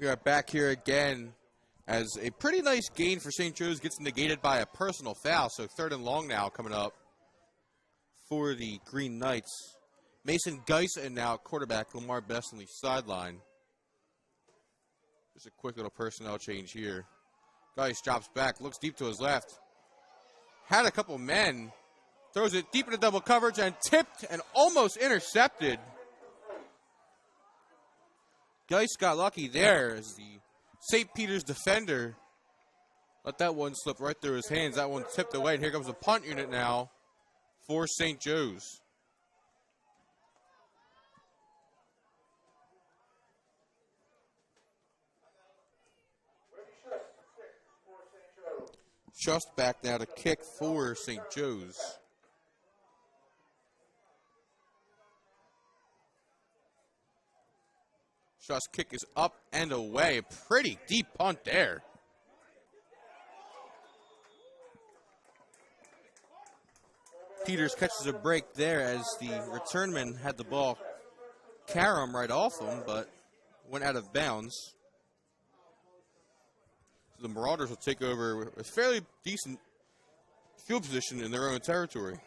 We are back here again as a pretty nice gain for St. Joe's gets negated by a personal foul. So 3rd and long now coming up for the Green Knights. Mason Geisen now quarterback, Lamar Best on the sideline. Just a quick little personnel change here. Geis drops back, looks deep to his left. Had a couple men. Throws it deep into double coverage and tipped and almost intercepted. Geis got lucky there as the St. Peter's defender let that one slip right through his hands. That one tipped away, and here comes a punt unit now for St. Joe's. Just back now to kick for St. Joe's. Shaw's kick is up and away. Pretty deep punt there. Peters catches a break there as the returnman had the ball carom right off him, but went out of bounds. So the Marauders will take over a fairly decent field position in their own territory.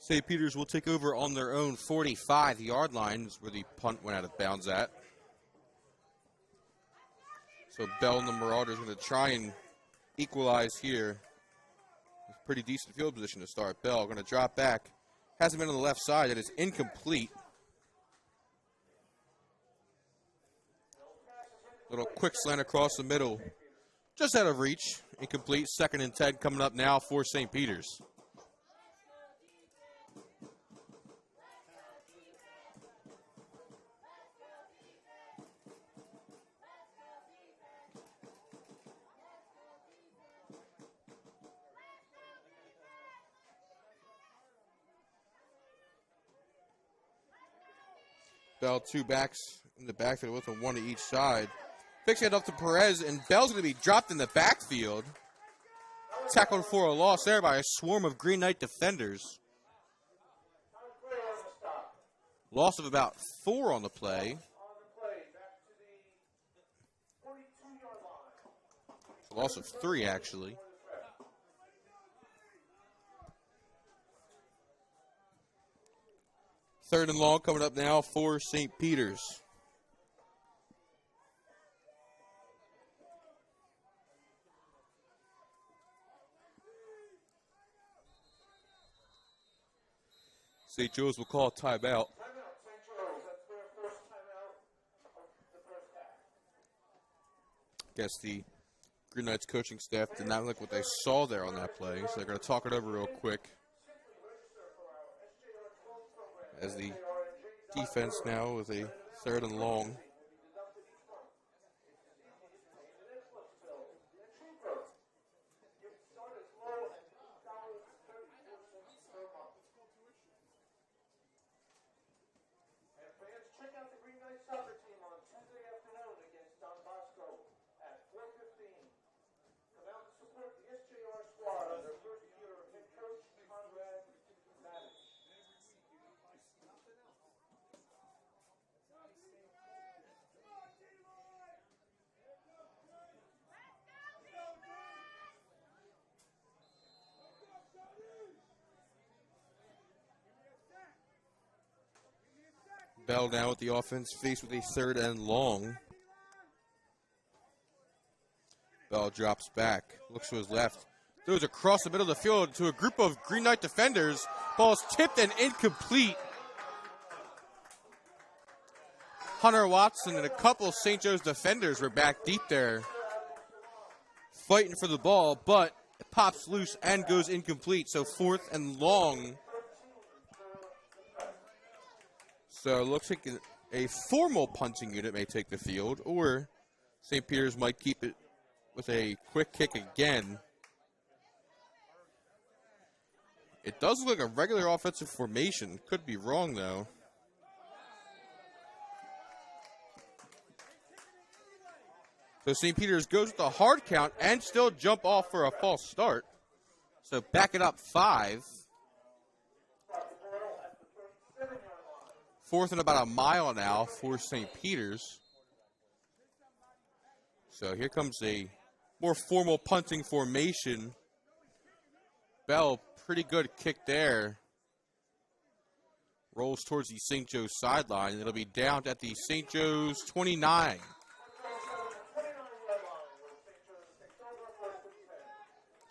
St. Peter's will take over on their own 45-yard line, is where the punt went out of bounds at. So Bell and the Marauders are going to try and equalize here. Pretty decent field position to start. Bell going to drop back. Has him in on the left side. It is incomplete. Little quick slant across the middle. Just out of reach. Incomplete. 2nd and 10 coming up now for St. Peter's. Bell, 2 backs in the backfield with them, 1 to each side. Picks it up to Perez, and Bell's going to be dropped in the backfield. Tackled for a loss there by a swarm of Green Knight defenders. Loss of about 4 on the play. Loss of 3, actually. Third and long coming up now for St. Peter's. St. Joe's will call a timeout. Guess the Green Knights coaching staff did not like what they saw there on that play, so they're going to talk it over real quick. As the defense now with a 3rd and long. Check out the Green Knights soccer team on Tuesday afternoon against Don Bosco at 4:15. Come out and support the SJR squad under first year of head coach Conrad Maddox. Bell down with the offense, faced with a 3rd and long. Bell drops back, looks to his left, throws across the middle of the field to a group of Green Knight defenders. Ball is tipped and incomplete. Hunter Watson and a couple St. Joe's defenders were back deep there, fighting for the ball, but it pops loose and goes incomplete. So 4th and long. So it looks like a formal punting unit may take the field, or St. Peter's might keep it with a quick kick again. It does look like a regular offensive formation. Could be wrong, though. So St. Peter's goes with a hard count and still jump off for a false start. So back it up 5. Fourth and about a mile now for St. Peter's. So here comes a more formal punting formation. Bell, pretty good kick there. Rolls towards the St. Joe's sideline. It'll be down at the St. Joe's 29.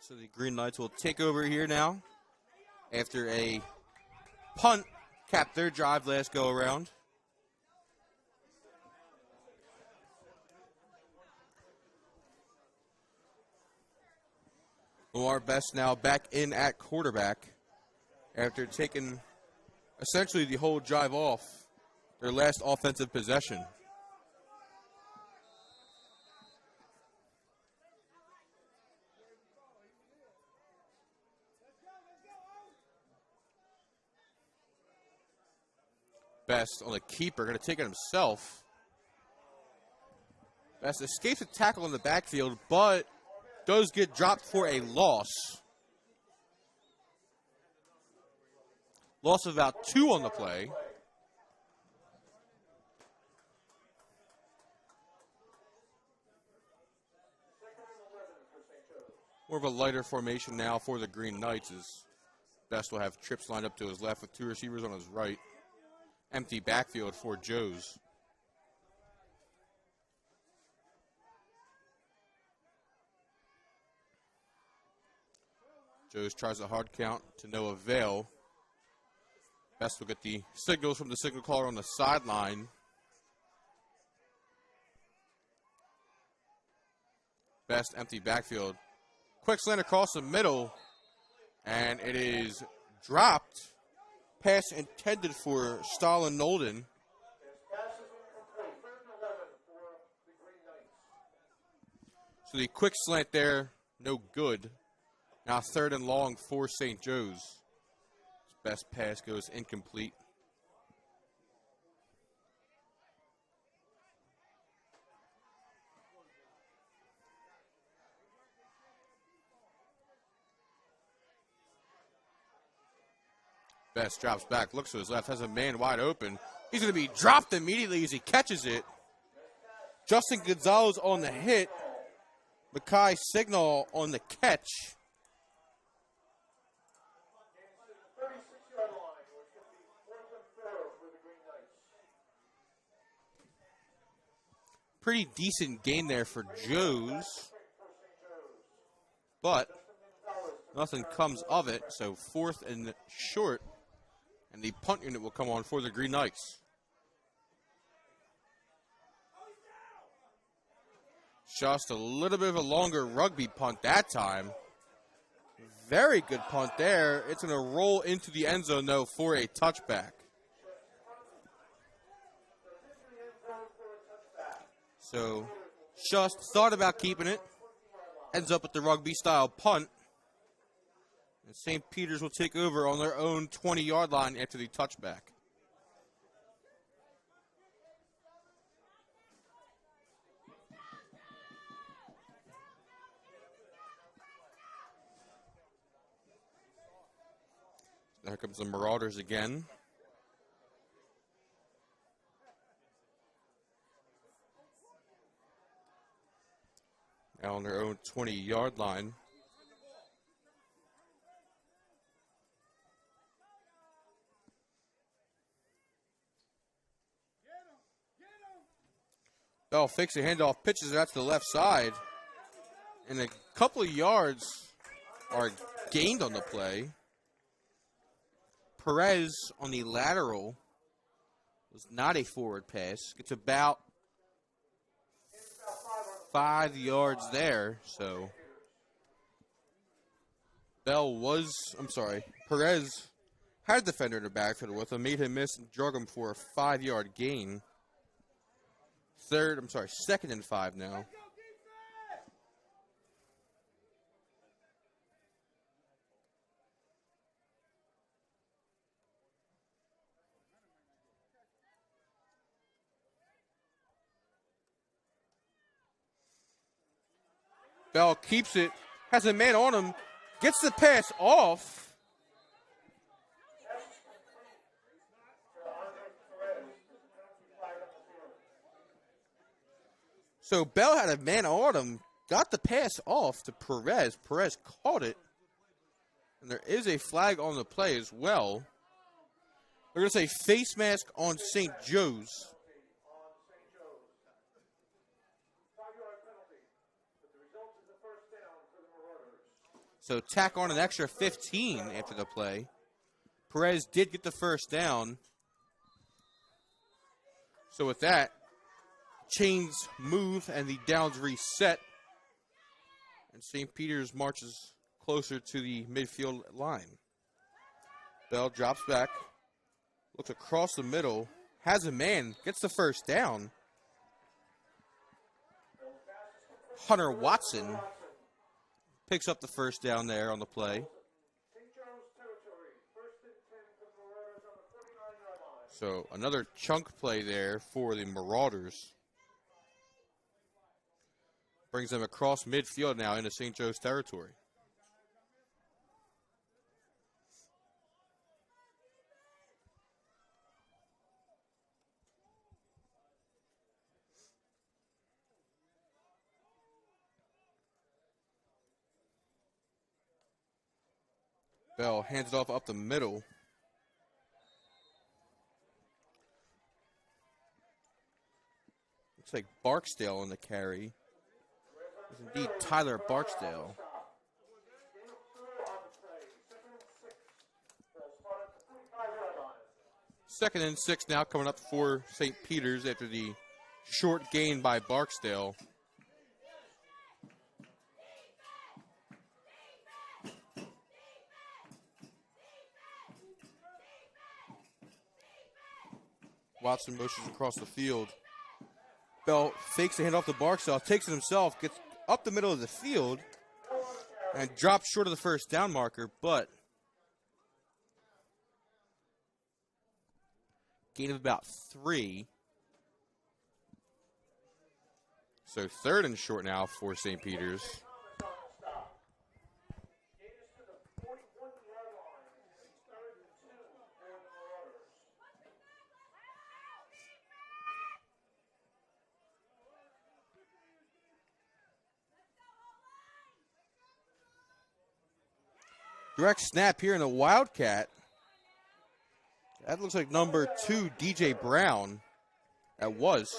So the Green Knights will take over here now after a punt capped their drive last go around. Lamar Best now back in at quarterback after taking essentially the whole drive off their last offensive possession. Best on the keeper, going to take it himself. Best escapes a tackle in the backfield, but does get dropped for a loss. Loss of about 2 on the play. More of a lighter formation now for the Green Knights as Best will have trips lined up to his left with 2 receivers on his right. Empty backfield for Joe's. Joe's tries a hard count to no avail. Best will get the signals from the signal caller on the sideline. Best empty backfield. Quick slant across the middle, and it is dropped. Pass intended for Stalin Nolden. So the quick slant there, no good. Now 3rd and long for St. Joe's. Best pass goes incomplete. Best drops back, looks to his left, has a man wide open. He's going to be dropped immediately as he catches it. Justin Gonzalez on the hit. Mackay Signal on the catch. Pretty decent gain there for Joe's, but nothing comes of it. So 4th and short, and the punt unit will come on for the Green Knights. Just a little bit of a longer rugby punt that time. Very good punt there. It's going to roll into the end zone, though, for a touchback. So, just thought about keeping it. Ends up with the rugby-style punt. And St. Peter's will take over on their own 20-yard line after the touchback. There comes the Marauders again. Now on their own 20-yard line. Bell fakes a handoff, pitches it out to the left side. And a couple of yards are gained on the play. Perez on the lateral was not a forward pass. It's about 5 yards there, so Perez had a defender in the backfield with him, made him miss and drug him for a 5-yard gain. 2nd and 5 now. Bell keeps it, has a man on him, gets the pass off. So Bell had a man on him, got the pass off to Perez. Perez caught it. And there is a flag on the play as well. They're going to say face mask on St. Joe's. So tack on an extra 15 after the play. Perez did get the first down. So with that, chains move and the downs reset. And St. Peter's marches closer to the midfield line. Bell drops back, looks across the middle, has a man, gets the first down. Hunter Watson picks up the first down there on the play. So another chunk play there for the Marauders. Brings them across midfield now into St. Joe's territory. Bell hands it off up the middle. Looks like Barksdale on the carry. It's indeed Tyler Barksdale. Second and 6 now coming up for St. Peter's after the short gain by Barksdale. Watson motions across the field. Bell fakes the handoff to Barksdale, takes it himself, gets up the middle of the field, and drops short of the first down marker, but gain of about 3. So third and short now for St. Peter's. Direct snap here in the Wildcat. That looks like number 2, DJ Brown. That was.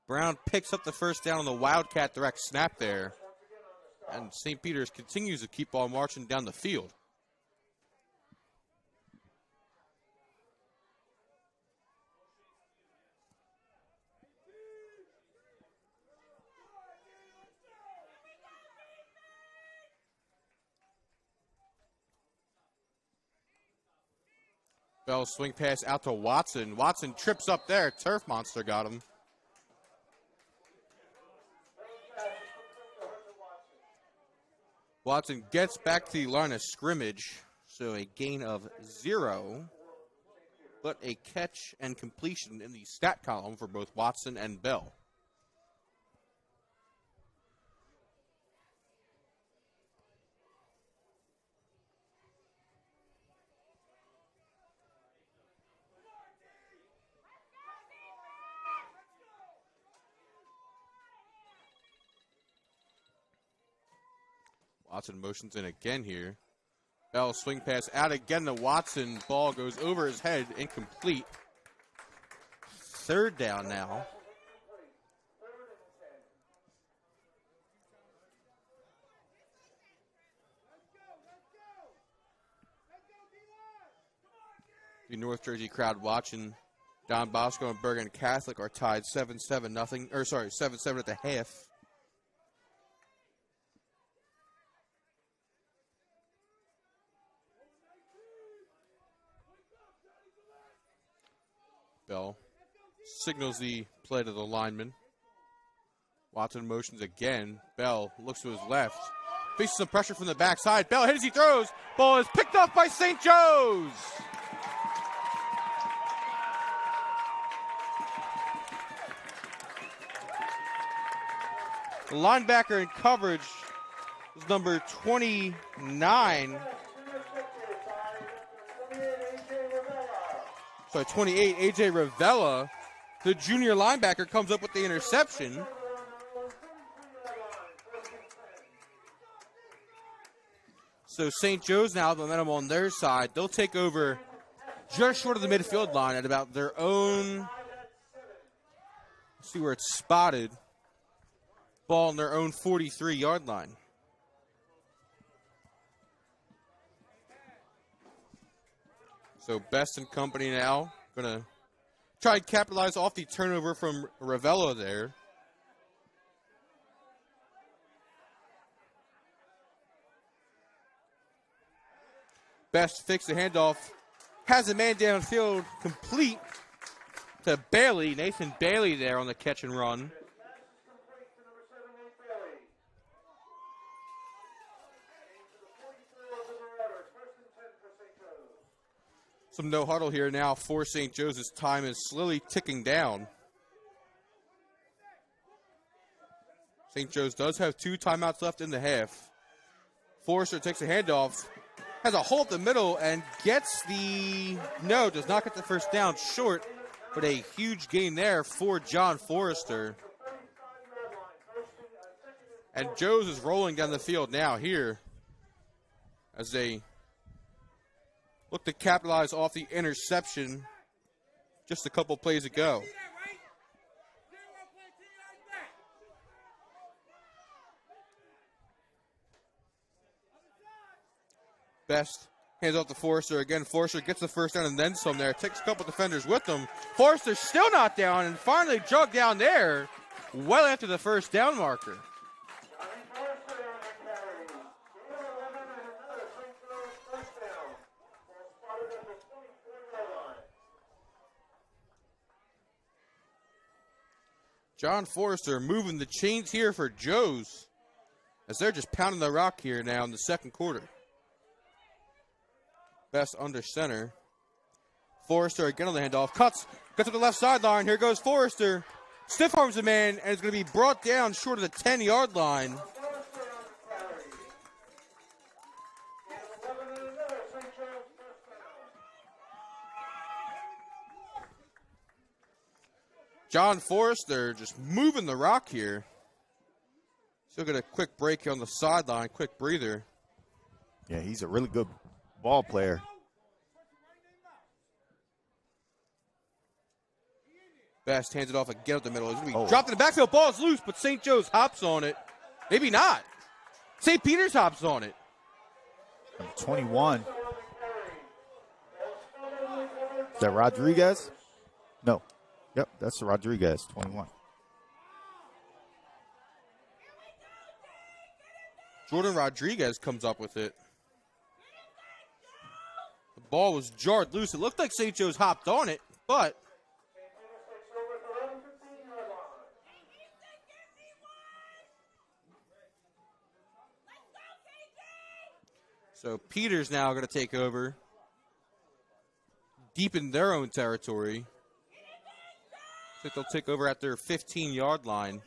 Brown picks up the first down on the Wildcat direct snap there. And St. Peter's continues to keep on marching down the field. Bell swing pass out to Watson. Watson trips up there. Turf Monster got him. Watson gets back to the line of scrimmage. So a gain of 0. But a catch and completion in the stat column for both Watson and Bell. Watson motions in again here. Bell swing pass out again to Watson. Ball goes over his head, incomplete. Third down now. The North Jersey crowd watching. Don Bosco and Bergen Catholic are tied 7-7 or 7-7 at the half. Bell signals the play to the lineman. Watson motions again. Bell looks to his left. Faces some pressure from the backside. Bell hits, he throws. Ball is picked up by St. Joe's. The linebacker in coverage was number 29. Sorry, 28, A.J. Ravella. The junior linebacker comes up with the interception. So St. Joe's now have momentum on their side. They'll take over just short of the midfield line at about their own, let's see where it's spotted, ball on their own 43-yard line. So Best and company now going to try and capitalize off the turnover from Ravella there. Best fakes the handoff, has a man downfield complete to Bailey. Nathan Bailey there on the catch and run. Some no huddle here now for St. Joe's. Time is slowly ticking down. St. Joe's does have 2 timeouts left in the half. Forrester takes a handoff, has a hole up the middle, and gets the, no, does not get the first down, short, but a huge gain there for John Forrester. And Joe's is rolling down the field now here as they look to capitalize off the interception just a couple plays ago. Best hands off to Forrester again. Forrester gets the first down and then some there. Takes a couple defenders with him. Forrester still not down and finally jogged down there well after the first down marker. John Forrester moving the chains here for Joe's as they're just pounding the rock here now in the second quarter. Best under center. Forrester again on the handoff. Cuts to the left sideline. Here goes Forrester. Stiff arms the man and is going to be brought down short of the 10-yard line. John Forrester just moving the rock here. Still get a quick break on the sideline, quick breather. Yeah, he's a really good ball player. Best hands it off again up the middle. He's going to be dropped in the backfield. Ball's loose, but St. Joe's hops on it. Maybe not. St. Peter's hops on it. Number 21. Is that Rodriguez? No. Yep, that's Rodriguez, 21. Jordan Rodriguez comes up with it. The ball was jarred loose. It looked like St. Joe's hopped on it, but so Peters now going to take over, deep in their own territory. I think they'll take over at their 15-yard line.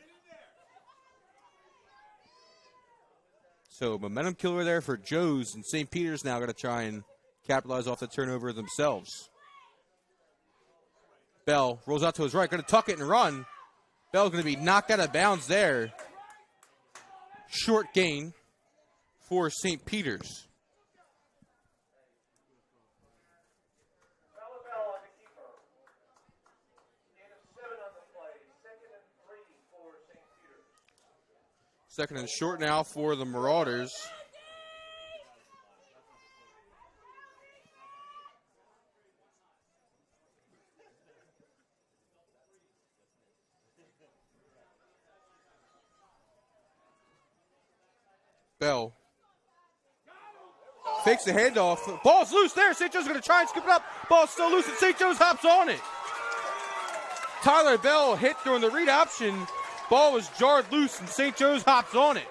So momentum killer there for Joe's, and St. Peter's now going to try and capitalize off the turnover themselves. Bell rolls out to his right, going to tuck it and run. Bell's going to be knocked out of bounds there. Short gain for St. Peter's. Second and short now for the Marauders. Bell fakes the handoff. Ball's loose there. St. Joe's going to try and scoop it up. Ball's still loose, and St. Joe's hops on it. Tyler Bell hit during the read option. Ball was jarred loose, and St. Joe's hops on it.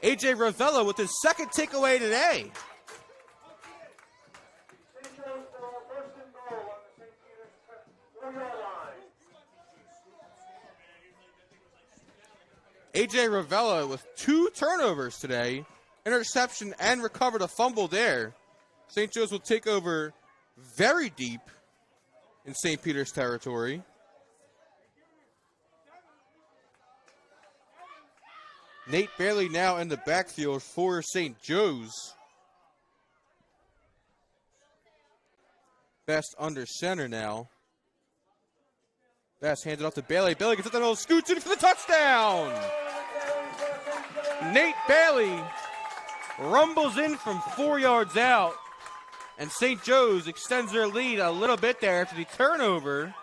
A.J. Ravella with his second takeaway today. A.J. Ravella with 2 turnovers today. Interception and recovered a fumble there. St. Joe's will take over very deep in St. Peter's territory. Nate Bailey now in the backfield for St. Joe's. Best under center now. Best handed off to Bailey. Bailey gets it, and scoots in for the touchdown. Nate Bailey rumbles in from 4 yards out, and St. Joe's extends their lead a little bit there after the turnover.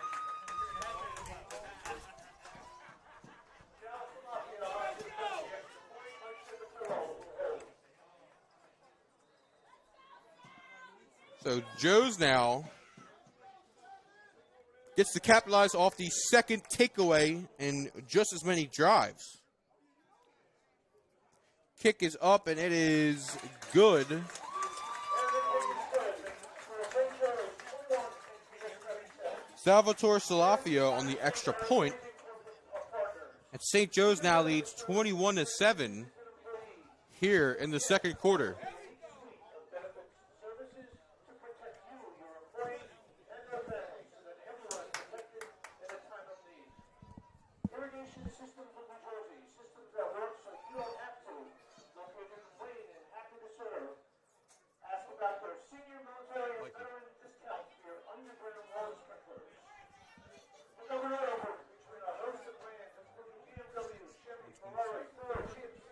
So Joe's now gets to capitalize off the second takeaway in just as many drives. Kick is up, and it is good. Salvatore Salafio on the extra point. And St. Joe's now leads 21-7 here in the second quarter.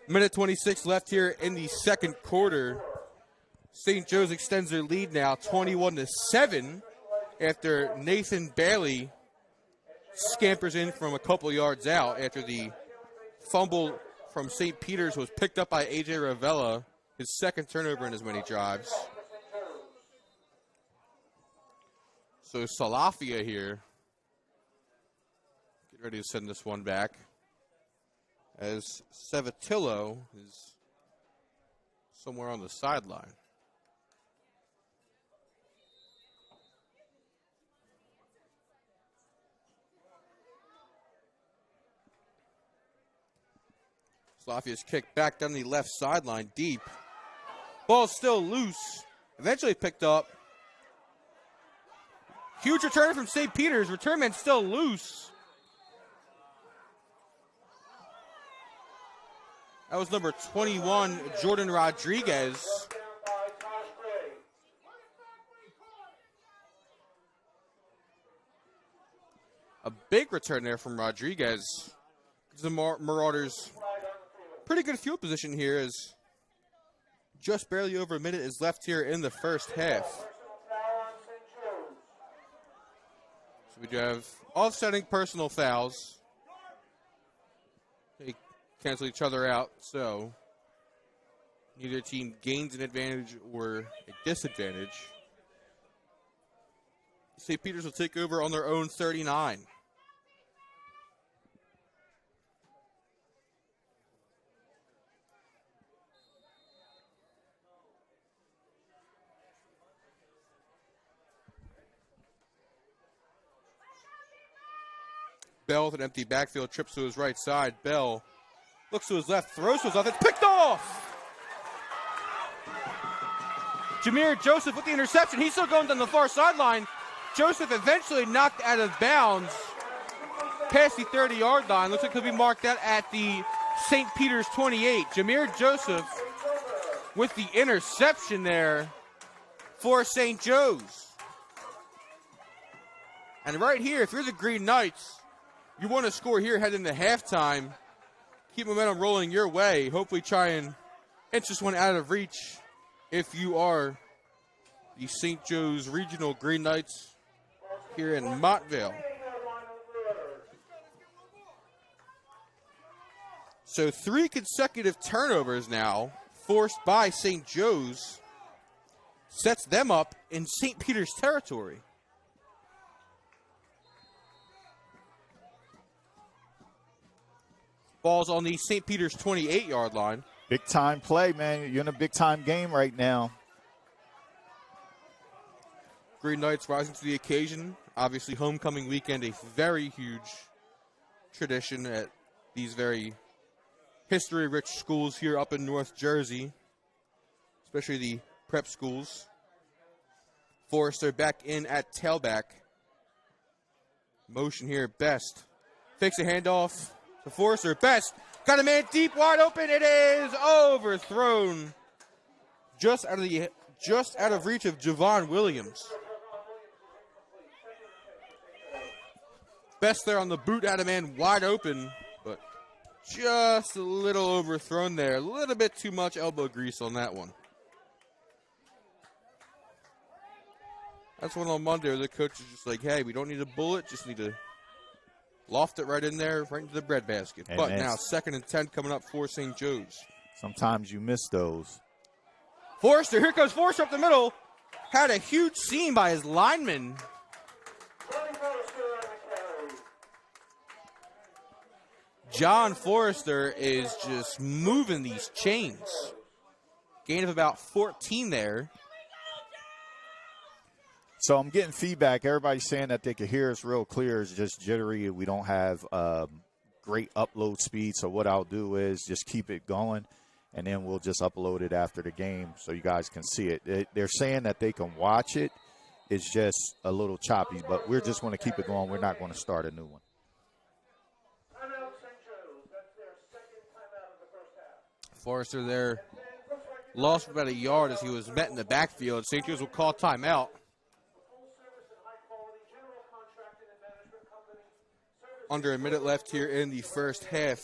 Minute 26 left here in the second quarter. St. Joe's extends their lead now 21-7 after Nathan Bailey scampers in from a couple yards out after the fumble from St. Peter's was picked up by A.J. Ravella, his second turnover in as many drives. So Salafia here. Get ready to send this one back, as Sevatillo is somewhere on the sideline. Salafia's kick back down the left sideline deep. Ball still loose. Eventually picked up. Huge return from St. Peter's. Return man still loose. That was number 21, Jordan Rodriguez. A big return there from Rodriguez. The Marauders pretty good field position here, as just barely over a minute is left here in the first half. So we do have offsetting personal fouls. They cancel each other out, so neither team gains an advantage or a disadvantage. St. Peter's will take over on their own 39. Bell with an empty backfield, trips to his right side. Bell looks to his left, throws to his left. It's picked off! Jameer Joseph with the interception. He's still going down the far sideline. Joseph eventually knocked out of bounds past the 30-yard line. Looks like he'll be marked out at the St. Peter's 28. Jameer Joseph with the interception there for St. Joe's. And right here, if you're the Green Knights, you want to score here heading into halftime. Keep momentum rolling your way. Hopefully try and inch this one out of reach if you are the St. Joe's Regional Green Knights here in Montville. So 3 consecutive turnovers now forced by St. Joe's sets them up in St. Peter's territory. Ball's on the St. Peter's 28-yard line. Big time play, man. You're in a big time game right now. Green Knights rising to the occasion. Obviously, homecoming weekend, a very huge tradition at these very history-rich schools here up in North Jersey, especially the prep schools. Forrester back in at tailback. Motion here, Best. Fakes a handoff to Forrester. Best got a man deep, wide open. It is overthrown. Just out of reach of Javon Williams. Best there on the boot, had a man wide open, but just a little overthrown there. A little bit too much elbow grease on that one. That's one on Monday where the coach is just like, hey, we don't need a bullet, just need to loft it right in there, right into the breadbasket. Hey, but man. now 2nd and 10 coming up for St. Joe's. Sometimes you miss those. Forrester, here goes Forrester up the middle. Had a huge seam by his lineman. John Forrester is just moving these chains. Gain of about 14 there. So I'm getting feedback. Everybody's saying that they can hear us real clear. It's just jittery. We don't have great upload speed. So what I'll do is just keep it going, and then we'll just upload it after the game so you guys can see it. They're saying that they can watch it. It's just a little choppy, but we're just going to keep it going. We're not going to start a new one. Forrester there lost about a yard as he was met in the backfield. St. Joe's will call timeout. Under a minute left here in the first half.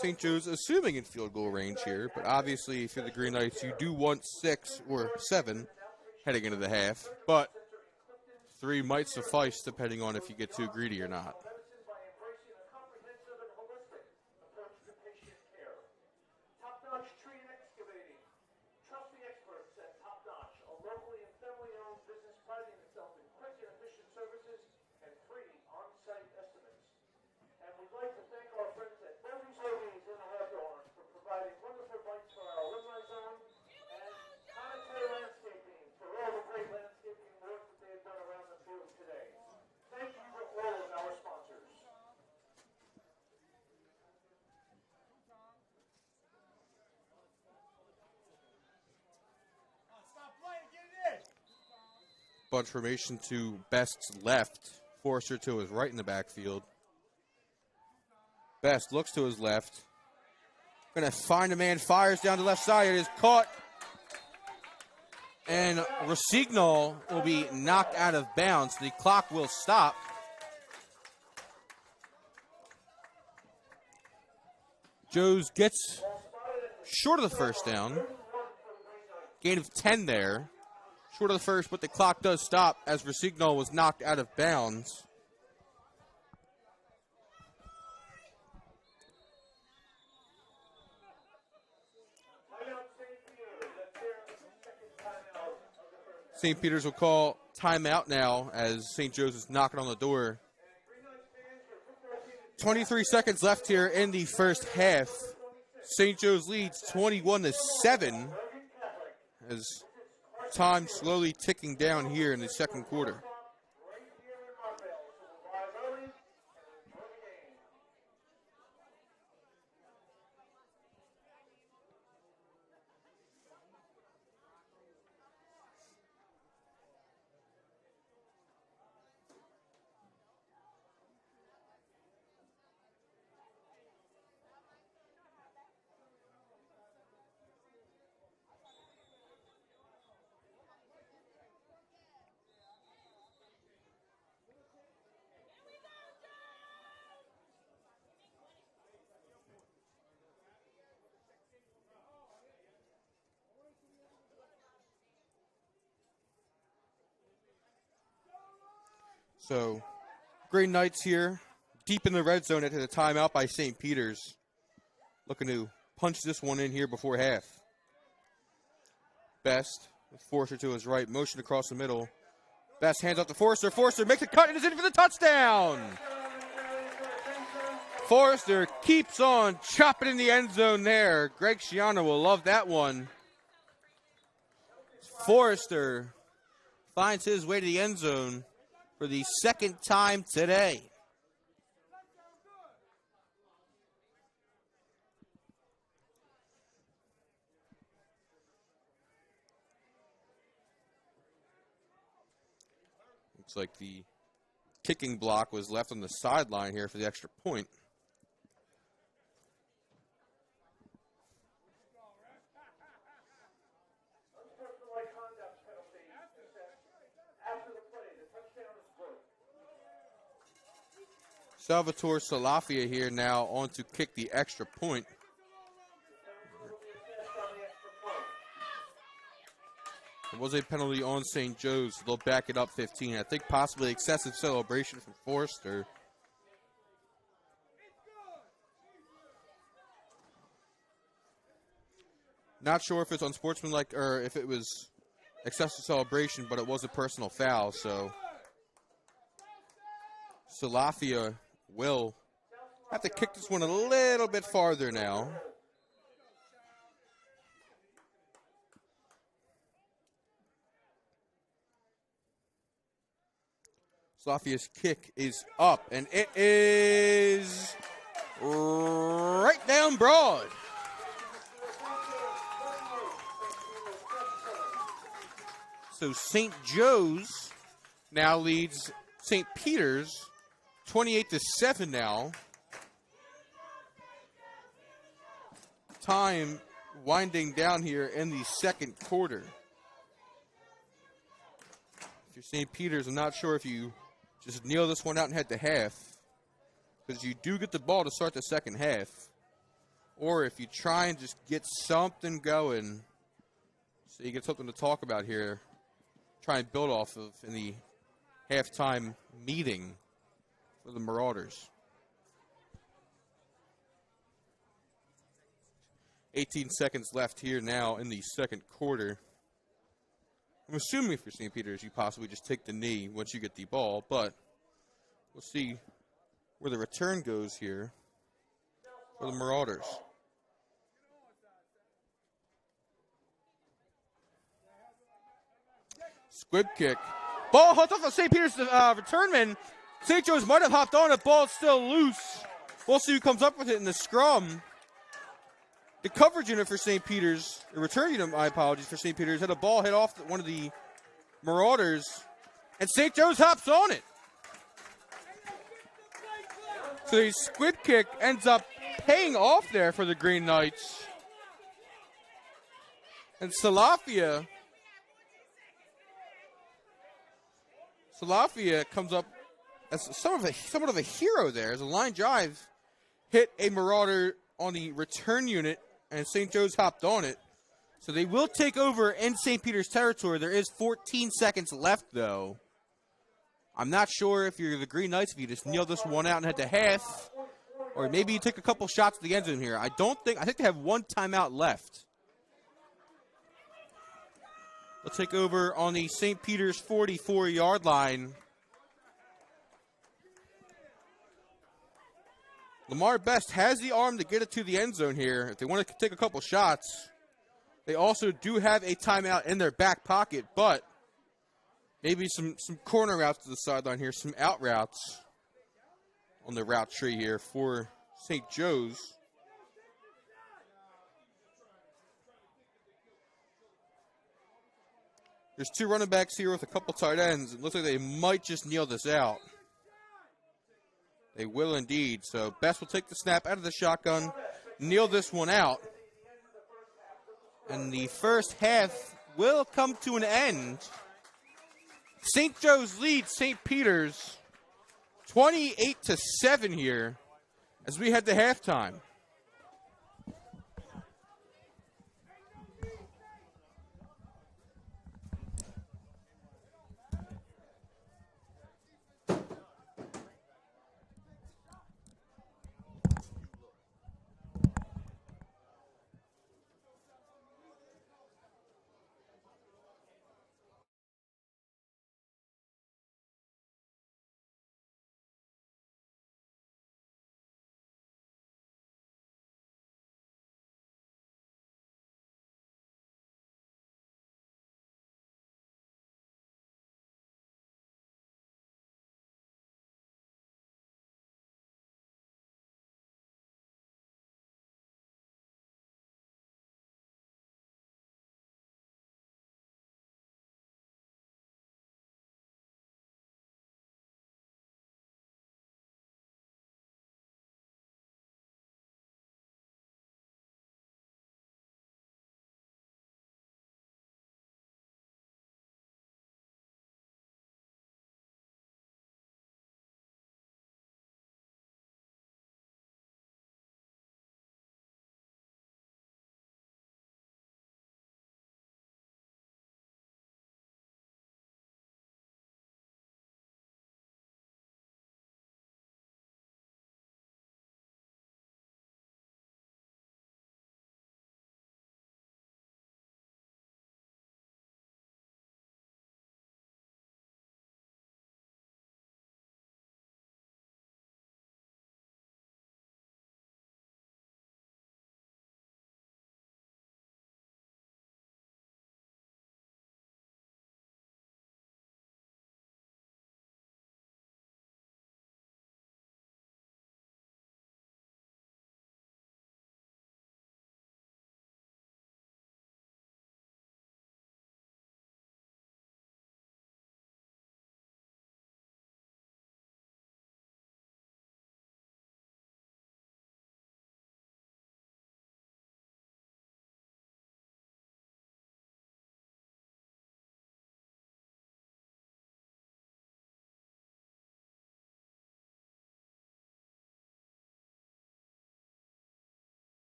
St. Joe's assuming in field goal range here, but obviously if you're the Green Knights, you do want 6 or 7 heading into the half, but 3 might suffice depending on if you get too greedy or not. Bunch formation to Best's left. Forrester to his right in the backfield. Best looks to his left. Going to find a man, fires down the left side. It is caught. And Rosignol will be knocked out of bounds. The clock will stop. Joe's gets short of the first down. Gain of 10 there. Short of the first, but the clock does stop as Rosignol was knocked out of bounds. St. Peter's will call timeout now as St. Joe's is knocking on the door. 23 seconds left here in the first half. St. Joe's leads 21-7 as time slowly ticking down here in the second quarter. So, Green Knights here, deep in the red zone after the timeout by St. Peter's. Looking to punch this one in here before half. Best, Forrester to his right, motion across the middle. Best hands off to Forrester. Forrester makes a cut and is in for the touchdown. Forrester keeps on chopping in the end zone there. Greg Schiano will love that one. Forrester finds his way to the end zone for the second time today. Looks like the kicking block was left on the sideline here for the extra point. Unsportsmanlike conduct penalty assessed after the play. The touchdown is good. Salvatore Salafia here now on to kick the extra point. Will be assessed on the extra point. There was a penalty on St. Joe's. They'll back it up 15. I think possibly excessive celebration from Forster. Not sure if it's unsportsmanlike or if it was excessive celebration, but it was a personal foul, so Salafia will have to kick this one a little bit farther now. Salafia's kick is up, and it is right down broad. So St. Joe's now leads St. Peter's 28-7 now. Time winding down here in the second quarter. If you're St. Peter's, I'm not sure if you just kneel this one out and head to half, because you do get the ball to start the second half. Or if you try and just get something going so you get something to talk about here, try and build off of in the halftime meeting for the Marauders. 18 seconds left here now in the second quarter. I'm assuming if you're St. Peter's, you possibly just take the knee once you get the ball, but we'll see where the return goes here for the Marauders. Squib kick. Ball hooked off of St. Peter's return man. St. Joe's might have hopped on it. Ball's still loose. We'll see who comes up with it in the scrum. The coverage unit for St. Peter's, the return unit, my apologies, for St. Peter's, had a ball hit off one of the Marauders, and St. Joe's hops on it. So the squib kick ends up paying off there for the Green Knights. And Salafia comes up as somewhat of a hero there, as a line drive hit a Marauder on the return unit, and St. Joe's hopped on it. So they will take over in St. Peter's territory. There is 14 seconds left, though. I'm not sure if you're the Green Knights, if you just kneel this one out and head to half, or maybe you take a couple shots at the end zone here. I think they have one timeout left. They'll take over on the St. Peter's 44-yard line. Lamar Best has the arm to get it to the end zone here if they want to take a couple shots. They also do have a timeout in their back pocket, but maybe some corner routes to the sideline here, some out routes on the route tree here for St. Joe's. There's two running backs here with a couple tight ends. It looks like they might just kneel this out. They will indeed. So Best will take the snap out of the shotgun, kneel this one out. And the first half will come to an end. St. Joe's leads St. Peter's 28-7 here as we head to halftime.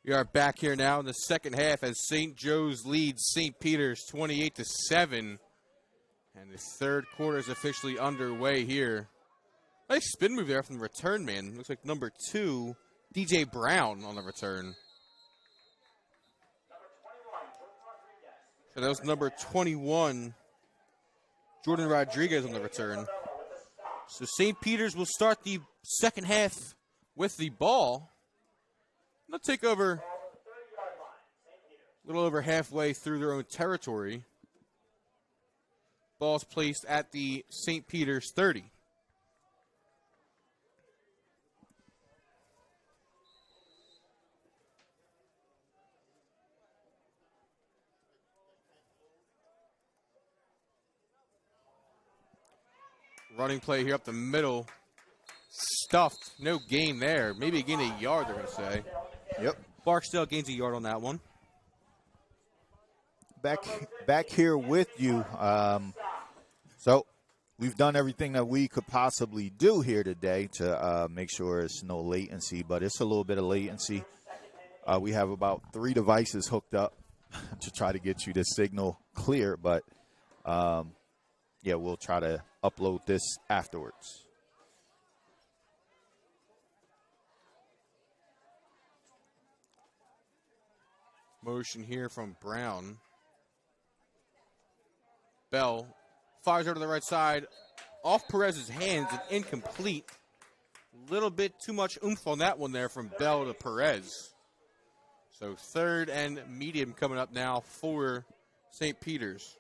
We are back here now in the second half as St. Joe's leads St. Peter's 28-7. And the third quarter is officially underway here. Nice spin move there from the return man. Looks like number 2, DJ Brown on the return. So that was number 21, Jordan Rodriguez on the return. So St. Peter's will start the second half with the ball. They'll take over a little over halfway through their own territory. Ball's placed at the St. Peter's 30. Running play here up the middle. Stuffed. No gain there. Maybe a gain a yard, they're going to say. Yep. Barksdale gains a yard on that one. Back here with you. So we've done everything that we could possibly do here today to make sure it's no latency, but it's a little bit of latency. We have about 3 devices hooked up to try to get you the signal clear, but yeah, we'll try to upload this afterwards. Motion here from Brown. Bell fires over to the right side. Off Perez's hands and incomplete. A little bit too much oomph on that one there from Bell to Perez. So third and medium coming up now for St. Peter's.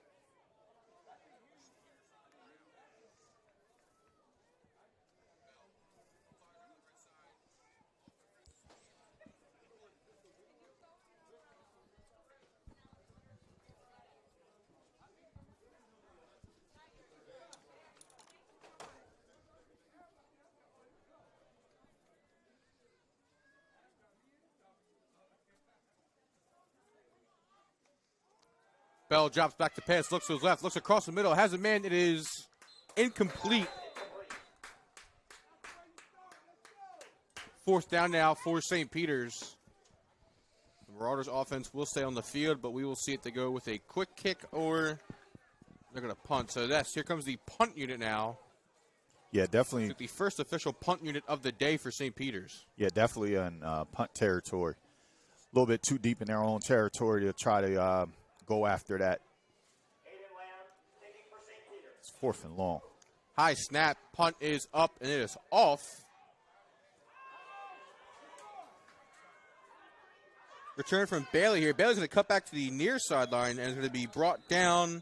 Bell drops back to pass, looks to his left, looks across the middle, has a man. It is incomplete. Fourth down now for St. Peter's. The Marauders offense will stay on the field, but we will see if they go with a quick kick or they're going to punt. So here comes the punt unit now. Yeah, definitely. The first official punt unit of the day for St. Peter's. Yeah, definitely in punt territory. A little bit too deep in their own territory to try to go after that. It's 4th and long. High snap. Punt is up, and it is off. Return from Bailey here. Bailey's going to cut back to the near sideline and is going to be brought down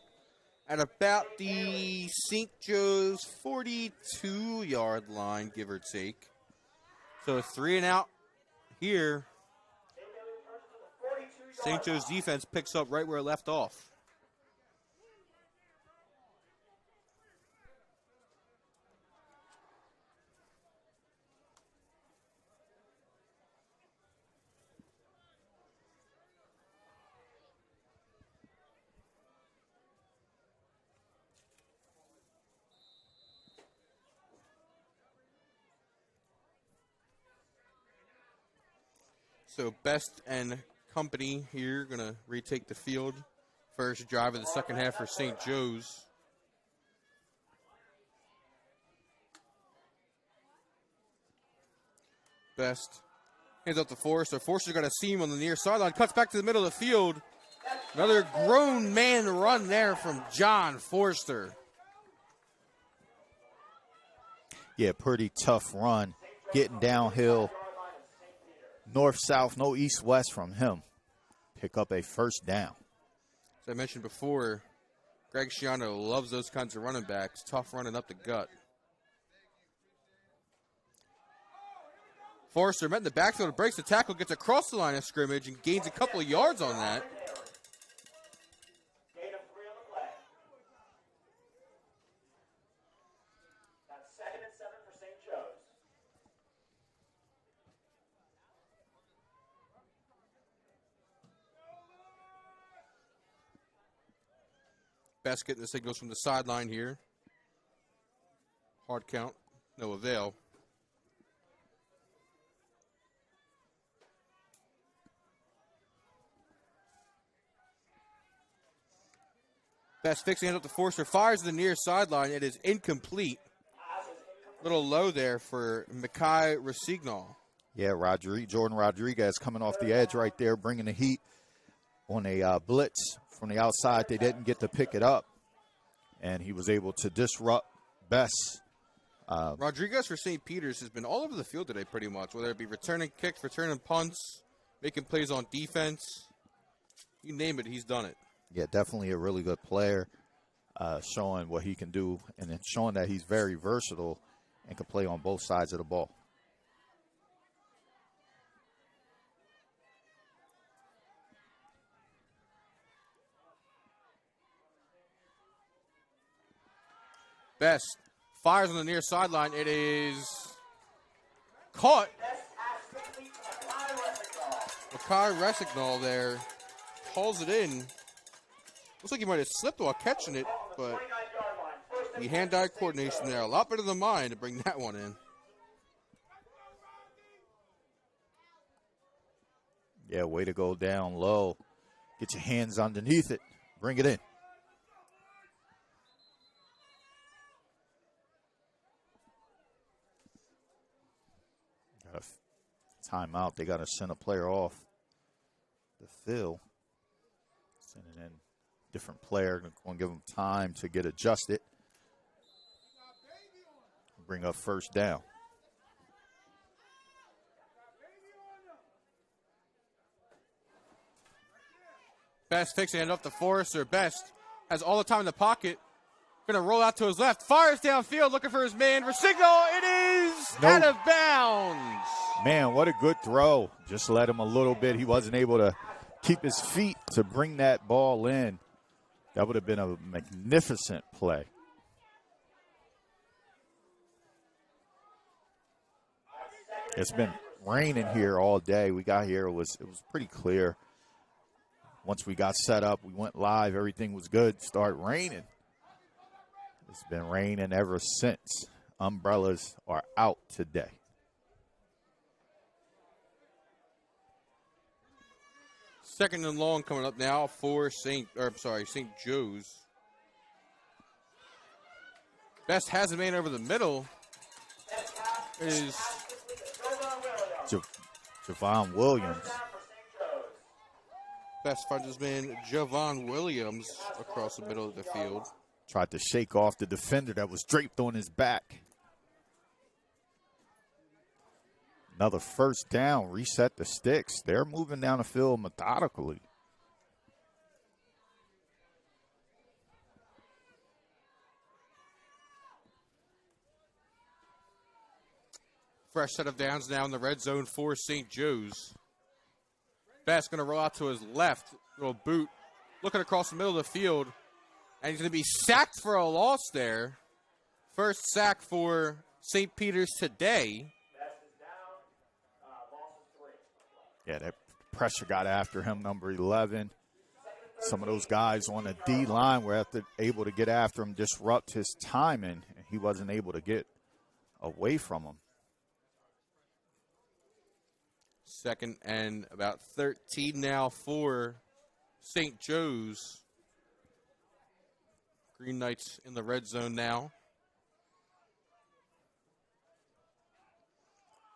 at about the St. Joe's 42-yard line, give or take. So 3 and out here. St. Joe's defense picks up right where it left off. So Best and company here going to retake the field. First drive of the second half for St. Joe's. Best hands up to Forrester. Forrester's got a seam on the near sideline. Cuts back to the middle of the field. Another grown man run there from John Forrester. Yeah, pretty tough run. Getting downhill. North-south, no east-west from him. Pick up a first down. As I mentioned before, Greg Schiano loves those kinds of running backs. Tough running up the gut. Forrester met in the backfield, breaks the tackle, gets across the line of scrimmage, and gains a couple of yards on that. Gain of 3 on the play. That's 2nd and 7 for St. Joe's. Best getting the signals from the sideline here. Hard count, no avail. Best fixing it up to Forster. Fires to the near sideline. It is incomplete. A little low there for Mekhi Rosignol. Yeah, Jordan Rodriguez coming off the edge right there, bringing the heat on a blitz from the outside. They didn't get to pick it up, and he was able to disrupt Best. Rodriguez for St. Peter's has been all over the field today pretty much, whether it be returning kicks, returning punts, making plays on defense. You name it, he's done it. Yeah, definitely a really good player, showing what he can do and then showing that he's very versatile and can play on both sides of the ball. Best fires on the near sideline. It is caught. Mekhi Rosignol there pulls it in. Looks like he might have slipped while catching it, but the hand-eye coordination there, a lot better than mine to bring that one in. Yeah, way to go down low. Get your hands underneath it. Bring it in. Got a timeout. They got to send a player off the field. Sending in a different player. Going to give them time to get adjusted. Bring up first down. Best fixing it up to Forrester. Best has all the time in the pocket. Going to roll out to his left. Fires downfield looking for his man. Rosignol, it is out of bounds. Man, what a good throw. Just let him a little bit. He wasn't able to keep his feet to bring that ball in. That would have been a magnificent play. It's been raining here all day. We got here, it was pretty clear. Once we got set up, we went live, everything was good. Started raining. It's been raining ever since. Umbrellas are out today. Second and long coming up now for St. Joe's. Best has a man over the middle. It is Javon Williams. Best finds his man Javon Williams across the middle of the field. Tried to shake off the defender that was draped on his back. Another first down, reset the sticks. They're moving down the field methodically. Fresh set of downs now in the red zone for St. Joe's. Best going to roll out to his left. Little boot. Looking across the middle of the field. And he's going to be sacked for a loss there. First sack for St. Peter's today. Yeah, that pressure got after him, number 11. Some of those guys on the D-line were able to get after him, disrupt his timing, and he wasn't able to get away from him. Second and about 13 now for St. Joe's. Green Knights in the red zone now.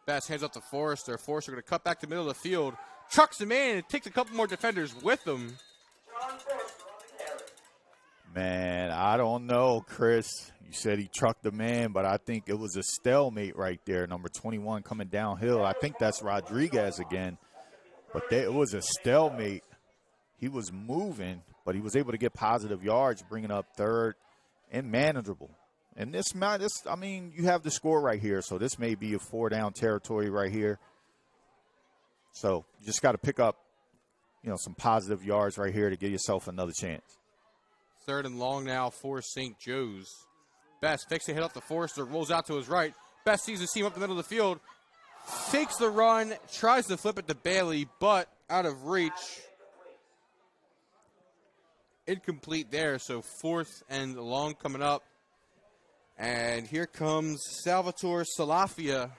Bass hands up to Forrester. Forrester going to cut back to the middle of the field. Trucks him in and takes a couple more defenders with him. Man, I don't know, Chris. You said he trucked the man, but I think it was a stalemate right there. Number 21 coming downhill. I think that's Rodriguez again. But it was a stalemate. He was moving, but he was able to get positive yards, bringing up third and manageable. And you have the score right here, so this may be a 4-down territory right here. So you just got to pick up, some positive yards right here to give yourself another chance. Third and long now for St. Joe's. Best fakes a hit up to Forrester, rolls out to his right. Best sees the seam up the middle of the field. Takes the run, tries to flip it to Bailey, but out of reach. Incomplete there, so fourth and long coming up. And here comes Salvatore Salafia.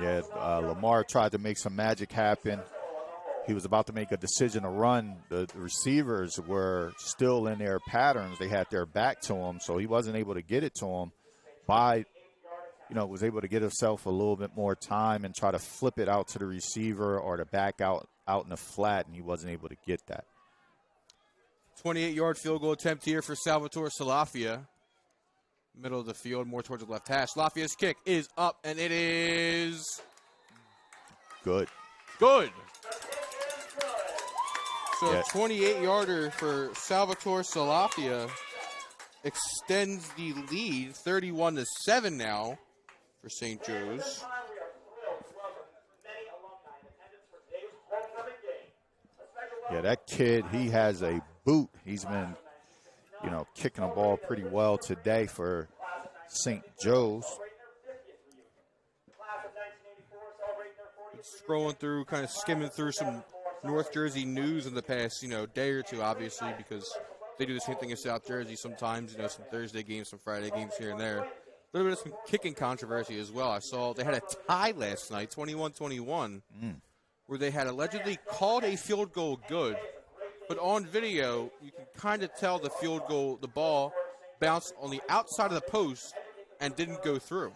Yeah, Lamar tried to make some magic happen. he was about to make a decision to run. The receivers were still in their patterns. They had their back to him, so he wasn't able to get it to him. Was able to get himself a little bit more time and try to flip it out to the receiver or to back out in the flat, and he wasn't able to get that. 28-yard field goal attempt here for Salvatore Salafia. Middle of the field, more towards the left hash. Salafia's kick is up, and it is good. Good. So Yeah. 28-yarder for Salvatore Salafia extends the lead 31-7 now for St. Joe's. Yeah, that kid, he has a boot. He's been, kicking the ball pretty well today for St. Joe's. Scrolling through, kind of skimming through some North Jersey news in the past, day or two, obviously, because they do the same thing in South Jersey sometimes, some Thursday games, some Friday games here and there. A little bit of some kicking controversy as well. I saw they had a tie last night, 21-21, where they had allegedly called a field goal good, but on video, you can kind of tell the ball bounced on the outside of the post and didn't go through.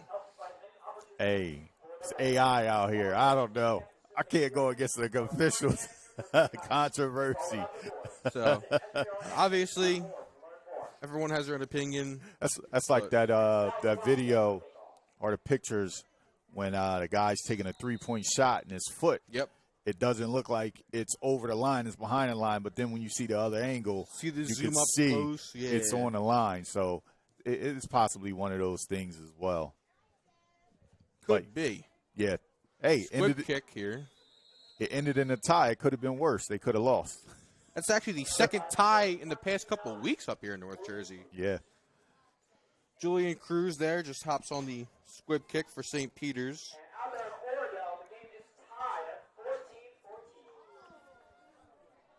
Hey, it's AI out here. I don't know. I can't go against the officials. Controversy. So, obviously, everyone has their own opinion. That's like that video or the pictures when the guy's taking a 3-point shot and his foot. Yep. It doesn't look like it's over the line, it's behind the line, but then when you see the other angle, you can up see close. Yeah. It's on the line. So it's possibly one of those things as well. Could be. Yeah. Hey, Squib kick here. It ended in a tie. It could have been worse. They could have lost. That's actually the second tie in the past couple of weeks up here in North Jersey. Yeah. Julian Cruz there just hops on the squib kick for St. Peter's.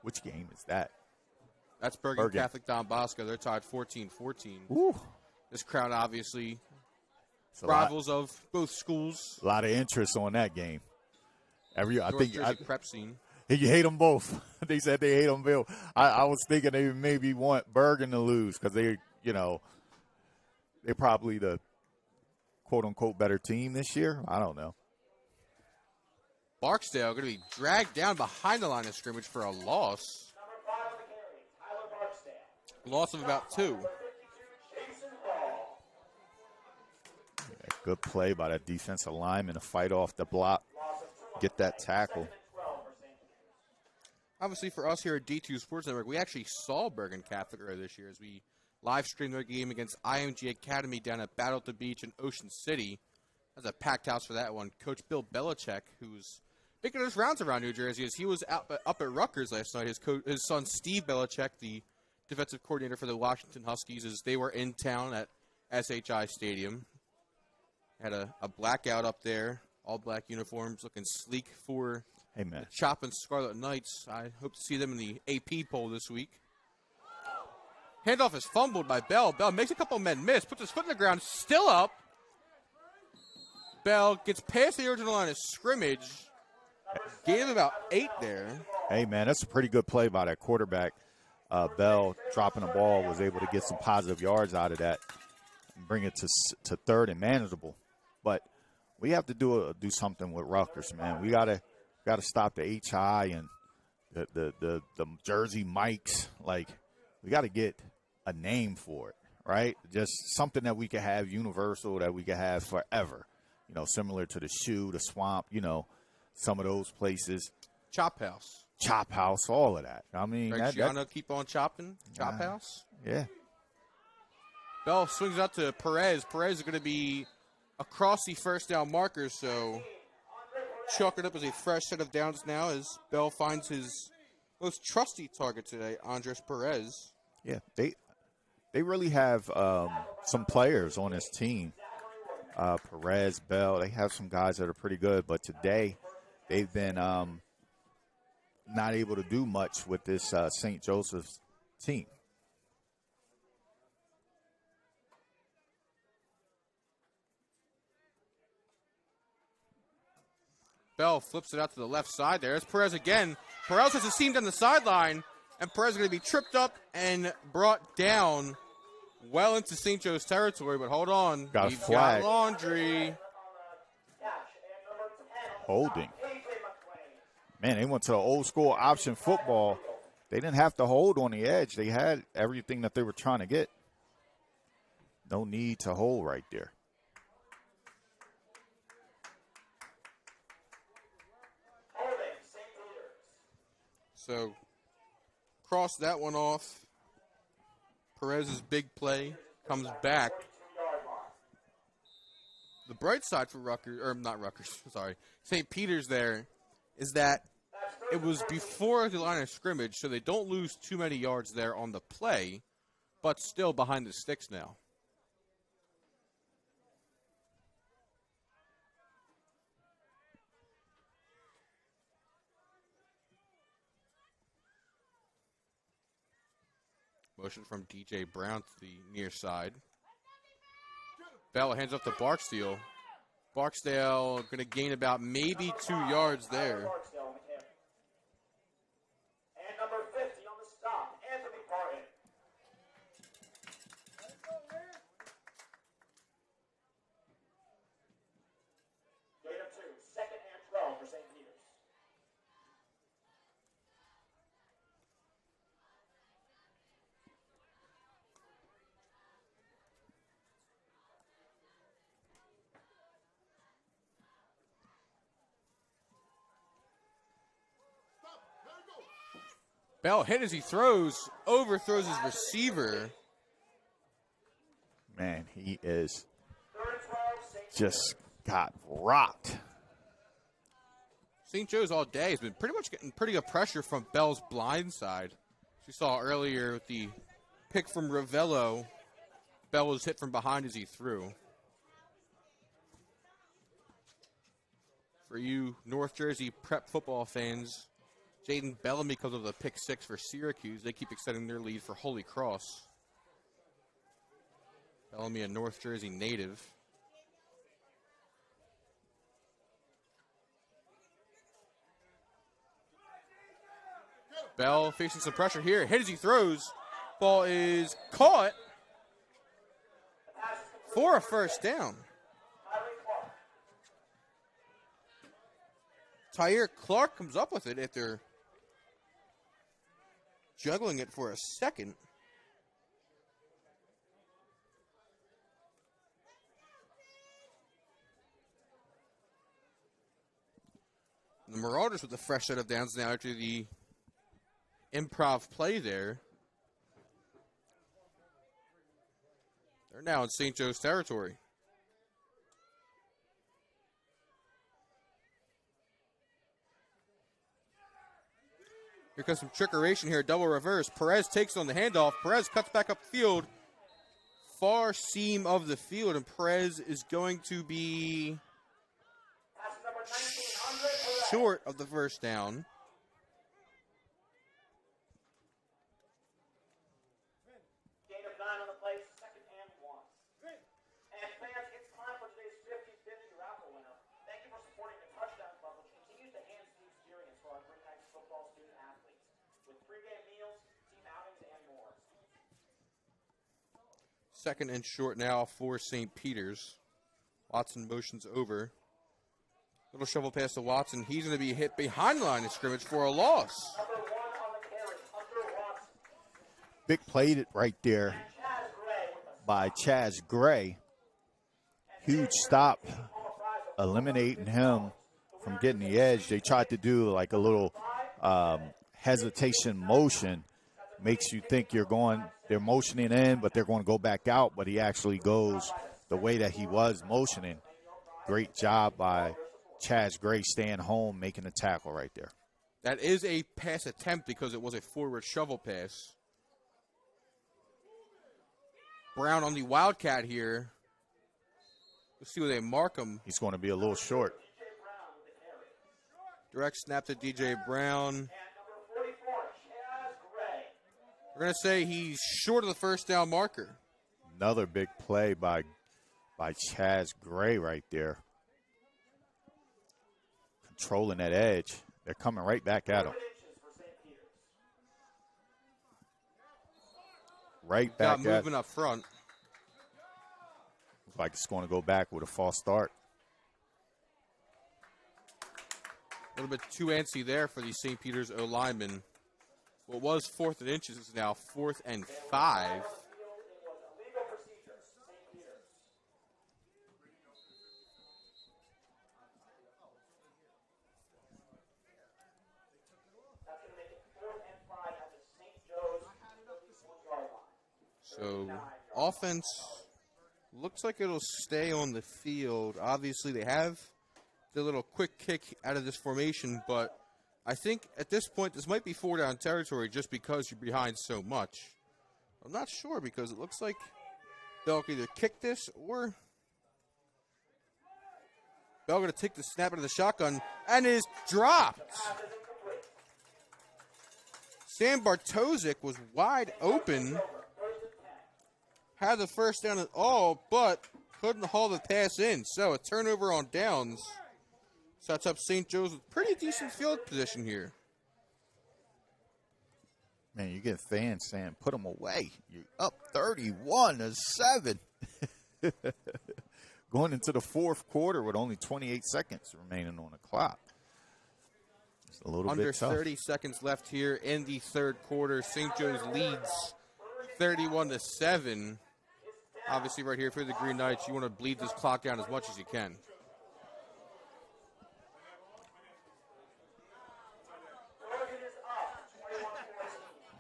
Which game is that? That's Bergen Catholic Don Bosco. They're tied 14-14. Ooh. This crowd obviously rivals of both schools. A lot of interest on that game. North Jersey prep scene. You hate them both. They said they hate them both. I was thinking they maybe want Bergen to lose because they're probably the quote-unquote better team this year. I don't know. Barksdale going to be dragged down behind the line of scrimmage for a loss. Loss of about 2. Yeah, good play by that defensive lineman to fight off the block, get that tackle. Obviously, for us here at D2 Sports Network, we actually saw Bergen Catholic earlier this year as we live streamed their game against IMG Academy down at Battle at the Beach in Ocean City. That's a packed house for that one. Coach Bill Belichick, who's making his rounds around New Jersey, as he was up at Rutgers last night. His son Steve Belichick, the defensive coordinator for the Washington Huskies, as they were in town at SHI Stadium. Had a blackout up there, all black uniforms, looking sleek for the Chop and Scarlet Knights. I hope to see them in the AP poll this week. Handoff is fumbled by Bell. Bell makes a couple men miss, puts his foot in the ground, still up. Bell gets past the original line of scrimmage. Gave him about 8 there. Hey, man, that's a pretty good play by that quarterback. Bell dropping the ball, was able to get some positive yards out of that and bring it to third and manageable. But we have to do something with Rutgers, man. We gotta stop the HI and the Jersey Mikes. Like, we got to get a name for it, right? Just something that we can have universal, that we can have forever. Similar to the Shoe, the Swamp, some of those places. Chop House, all of that. I mean, keep on chopping. Chop House. Yeah. Bell swings out to Perez. Perez is going to be across the first down marker, so chalk it up as a fresh set of downs now as Bell finds his most trusty target today, Andres Perez. Yeah, they really have some players on this team. Perez, Bell, they have some guys that are pretty good, but today they've been not able to do much with this St. Joseph's team. Bell flips it out to the left side there. It's Perez again. Perez has a seam down the sideline, and Perez is going to be tripped up and brought down well into St. Joe's territory. But hold on. Got a We've flag. got laundry. Holding. Man, they went to the old school option football. They didn't have to hold on the edge. They had everything that they were trying to get. No need to hold right there. So, cross that one off. Perez's big play comes back. The bright side for Rutgers, or not Rutgers, sorry, St. Peter's there, is that it was before the line of scrimmage, so they don't lose too many yards there on the play, but still behind the sticks now. Motion from DJ Brown to the near side. Bell hands off to Barksdale. Barksdale going to gain about maybe 2 yards there. And number 50 on the stop, Anthony Barton. Gain of 2, second and 12 for St. Peter's. Bell hit as he throws, overthrows his receiver. Man, he is just got rocked. St. Joe's all day has been pretty much getting pretty good pressure from Bell's blind side. As you saw earlier with the pick from Ravello, Bell was hit from behind as he threw. For you North Jersey prep football fans, Jaden Bellamy comes with a pick 6 for Syracuse. They keep extending their lead for Holy Cross. Bellamy, a North Jersey native. Bell facing some pressure here. Hit as he throws. Ball is caught for a first down. Tyre Clark comes up with it after juggling it for a second. The Marauders with a fresh set of downs now after the improv play there. They're now in St. Joe's territory. Here comes some trickeration here, double reverse. Perez takes on the handoff. Perez cuts back upfield, far seam of the field, and Perez is going to be short of the first down. Gain of 9 on the play, second and 1. And fans, it's time for today's 50-50 raffle winner. Thank you for supporting the Touchdown Club, which continues to enhance the experience for our Green Knights football student athletes with pregame meals, team outings, and more. Second and short now for St. Peter's. Watson motions over. Little shovel pass to Watson. He's going to be hit behind the line of scrimmage for a loss. Number 1 on the carry, Hunter Watson. Big played it right there by Chaz Gray. Huge stop, eliminating him from getting the edge. They tried to do like a little hesitation motion. Makes you think they're motioning in, but they're going to go back out. But he actually goes the way that he was motioning. Great job by Chaz Gray staying home, making a tackle right there. That is a pass attempt because it was a forward shovel pass. Brown on the Wildcat here. Let's see where they mark him. He's going to be a little short. Direct snap to DJ Brown. We're going to say he's short of the first down marker. Another big play by Chaz Gray right there. Controlling that edge. They're coming right back at him. right Got back at movement up front. Looks like it's going to go back with a false start. A little bit too antsy there for the St. Peter's O lineman. What was 4th and inches is now 4th and 5. So offense looks like it'll stay on the field. Obviously, they have the little quick kick out of this formation, but I think at this point this might be 4-down territory just because you're behind so much. I'm not sure because it looks like they'll either kick this or they're going to take the snap out of the shotgun and is dropped. Sam Bartosik was wide open. Had the first down at all, but couldn't haul the pass in. So a turnover on downs sets up St. Joe's with pretty decent field position here. Man, you get fans saying, put them away. You're up 31-7. Going into the fourth quarter with only 28 seconds remaining on the clock. It's a little Under bit tough. 30 seconds left here in the third quarter. St. Joe's leads 31-7. Obviously, right here for the Green Knights, you want to bleed this clock down as much as you can.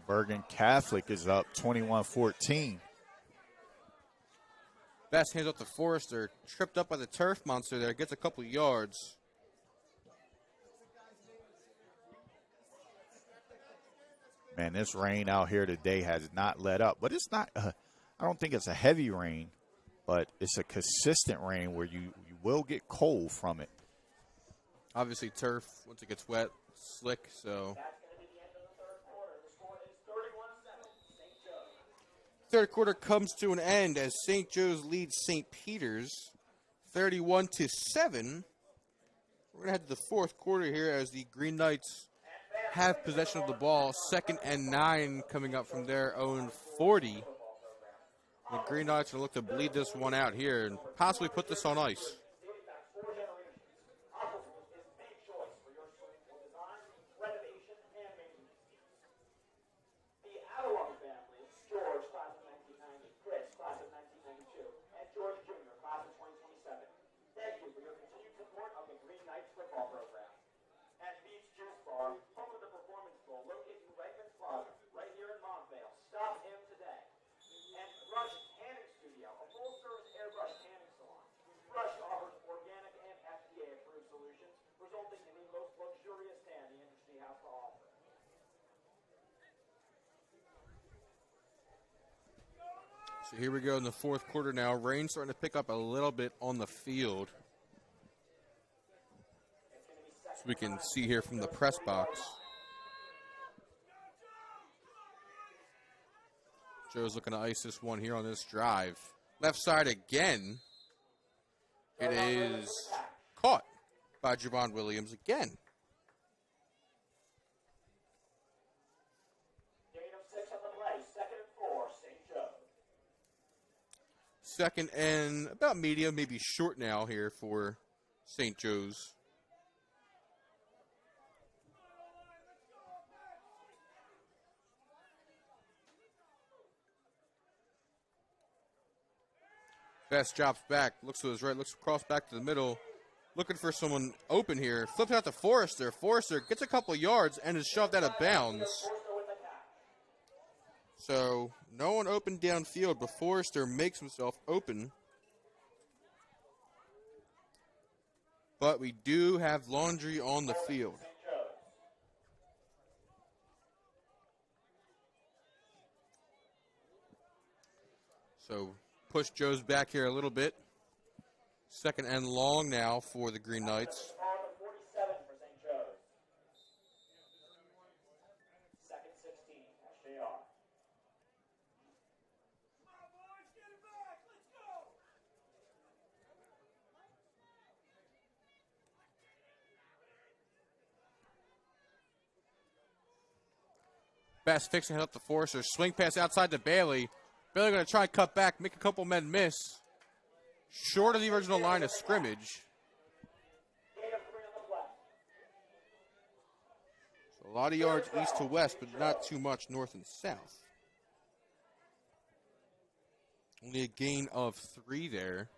Bergen Catholic is up 21-14. Best hands off to Forrester. Tripped up by the turf monster there. Gets a couple yards. Man, this rain out here today has not let up. But it's not, I don't think it's a heavy rain, but it's a consistent rain where you will get cold from it. Obviously, turf, once it gets wet, slick, so. Third quarter comes to an end as St. Joe's leads St. Peter's 31-7. We're going to head to the fourth quarter here as the Green Knights have possession of the ball. 2nd and 9 coming up from their own 40. The Green Knights are going to look to bleed this one out here and possibly put this on ice. Home of the Performance Bowl, located in Wegmans Plaza, right here in Montvale. Stop him today. And Rush Tanning Studio, a full-service airbrush tanning salon. Rush offers organic and FDA-approved solutions, resulting in the most luxurious tan the industry has to offer. So here we go in the fourth quarter now. Rain starting to pick up a little bit on the field. So we can see here from the press box. Joe's looking to ice this one here on this drive. Left side again. It is caught by Javon Williams again. Gain of 6 on the play. 2nd and 4, St. Joe. 2nd and about medium, maybe short now here for St. Joe's. Best drops back, looks to his right, looks across back to the middle, looking for someone open here. Flips out to Forrester. Forrester gets a couple yards and is shoved out of bounds. So no one open downfield, but Forrester makes himself open. But we do have laundry on the field. So push Joe's back here a little bit. 2nd and long now for the Green Knights. On the 47 for St. Joe's. 2nd 16, SJR. Best fixing it up to Forrester. Swing pass outside to Bailey. Baylor going to try and cut back, make a couple men miss. Short of the original line of scrimmage. So a lot of yards east to west, but not too much north and south. Only a gain of 3 there.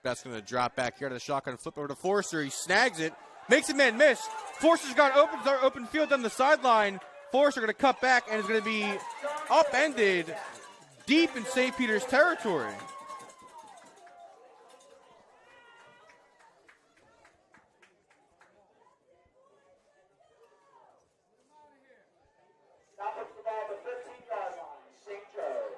That's going to drop back here to the shotgun, flip over to Forster. He snags it, makes a man miss. Forster's got open field down the sideline. Forster going to cut back and is going to be upended deep in St. Peter's territory. Now puts the ball at the 15-yard line. St. Joe.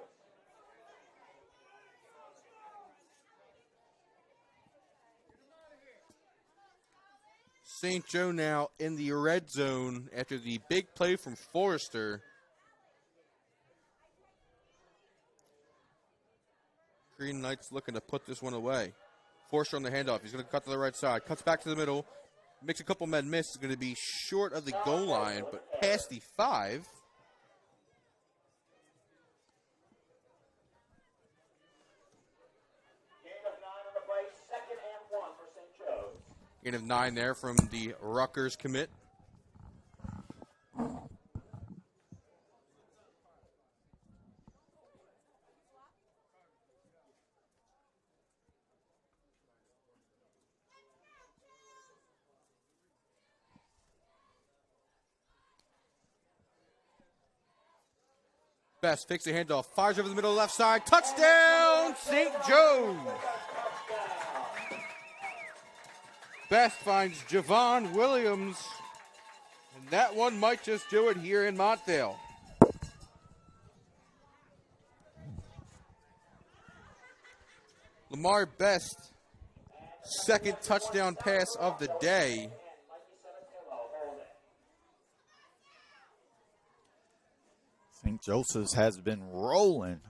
St. Joe now in the red zone after the big play from Forrester. Green Knights looking to put this one away. Forster on the handoff. He's going to cut to the right side. Cuts back to the middle. Makes a couple men miss. Is going to be short of the goal line, but past the 5. Gain of 9 on the play. 2nd and 1 for St. Joe's. Gain of 9 there from the Rutgers commit. Best fakes the handoff, fires over the middle left side, touchdown, St. Joe's. Best finds Javon Williams, and that one might just do it here in Montvale. Lamar Best, second touchdown pass of the day. St. Joseph's has been rolling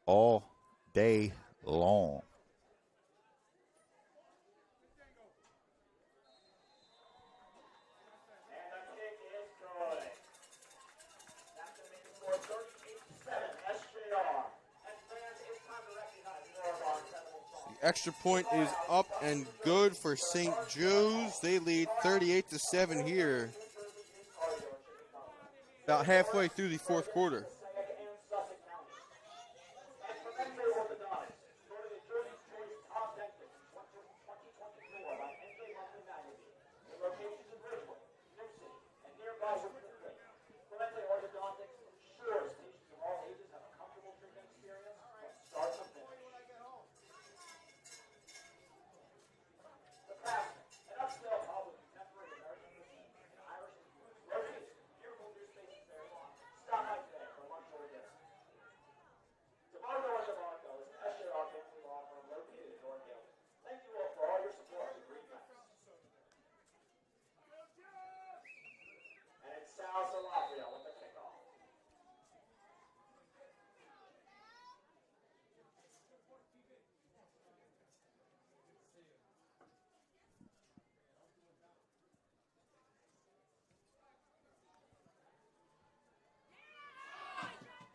all day long. The extra point is up and good for St. Joe's. They lead 38-7 here. About halfway through the fourth quarter.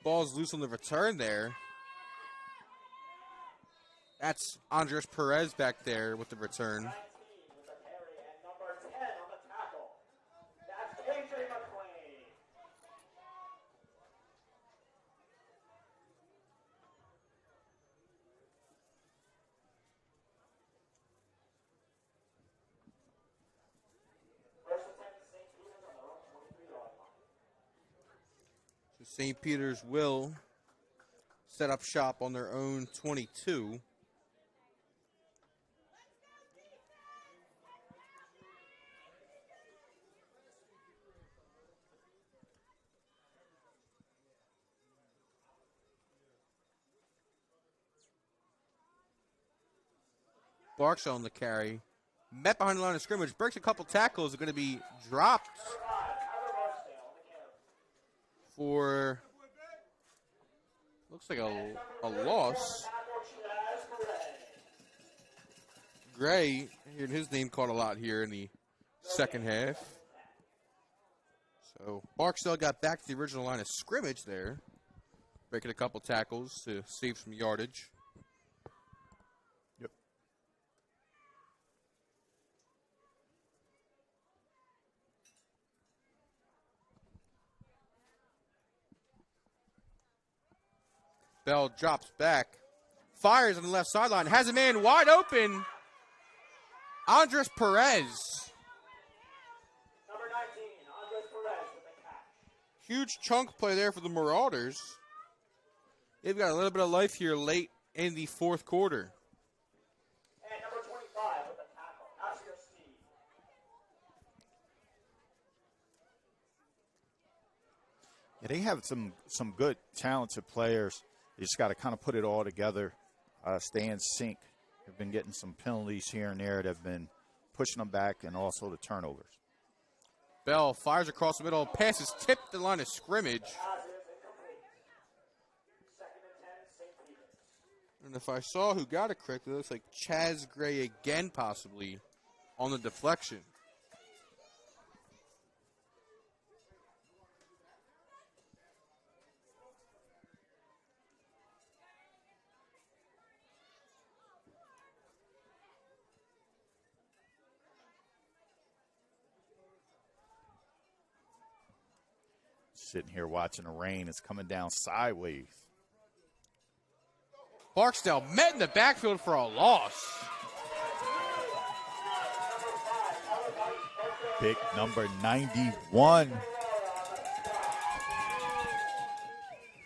Ball's loose on the return there. That's Andres Perez back there with the return. St. Peter's will set up shop on their own 22. Barkshaw on the carry. Met behind the line of scrimmage. Breaks a couple tackles. Are going to be dropped for Looks like a loss. Tackle Chaz Gray. Gray, hearing his name called a lot here in the second half. So Barksdale got back to the original line of scrimmage there, breaking a couple tackles to save some yardage. Yep. Bell drops back, fires on the left sideline, has a man wide open. Andres Perez. Number 19, Andres Perez with the catch. Huge chunk play there for the Marauders. They've got a little bit of life here late in the fourth quarter. And number 25 with the tackle, Asher Steve. Yeah, they have some good, talented players. They just got to kind of put it all together, stay in sync. They've been getting some penalties here and there that have been pushing them back, and also the turnovers. Bell fires across the middle. Pass is tipped the line of scrimmage. Pass is incomplete. 2nd and 10, St. Peter's. And if I saw who got it correctly, it looks like Chaz Gray again, possibly, on the deflection. Sitting here watching the rain. It's coming down sideways. Barksdale met in the backfield for a loss. Big number 91.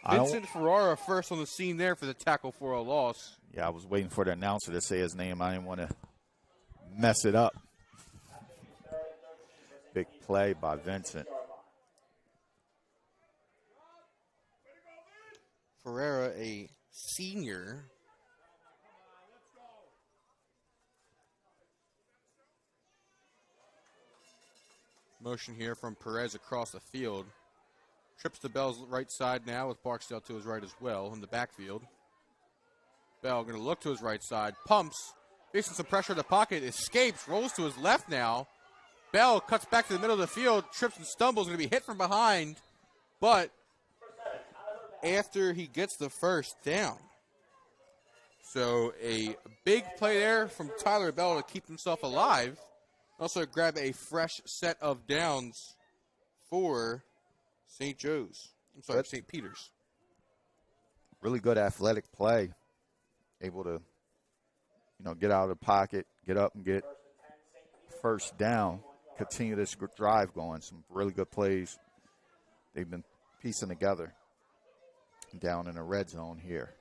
Vincent Ferrara first on the scene there for the tackle for a loss. Yeah, I was waiting for the announcer to say his name. I didn't want to mess it up. Big play by Vincent. Ferrara, a senior. Motion here from Perez across the field. Trips to Bell's right side now with Barksdale to his right as well in the backfield. Bell going to look to his right side. Pumps. Facing some pressure in the pocket. Escapes. Rolls to his left now. Bell cuts back to the middle of the field. Trips and stumbles. Going to be hit from behind. But after he gets the first down. So a big play there from Tyler Bell to keep himself alive. Also grab a fresh set of downs for St. Joe's. I'm sorry, St. Peter's. Really good athletic play. Able to, get out of the pocket, get up and get first down. Continue this drive going. Some really good plays they've been piecing together down in the red zone here.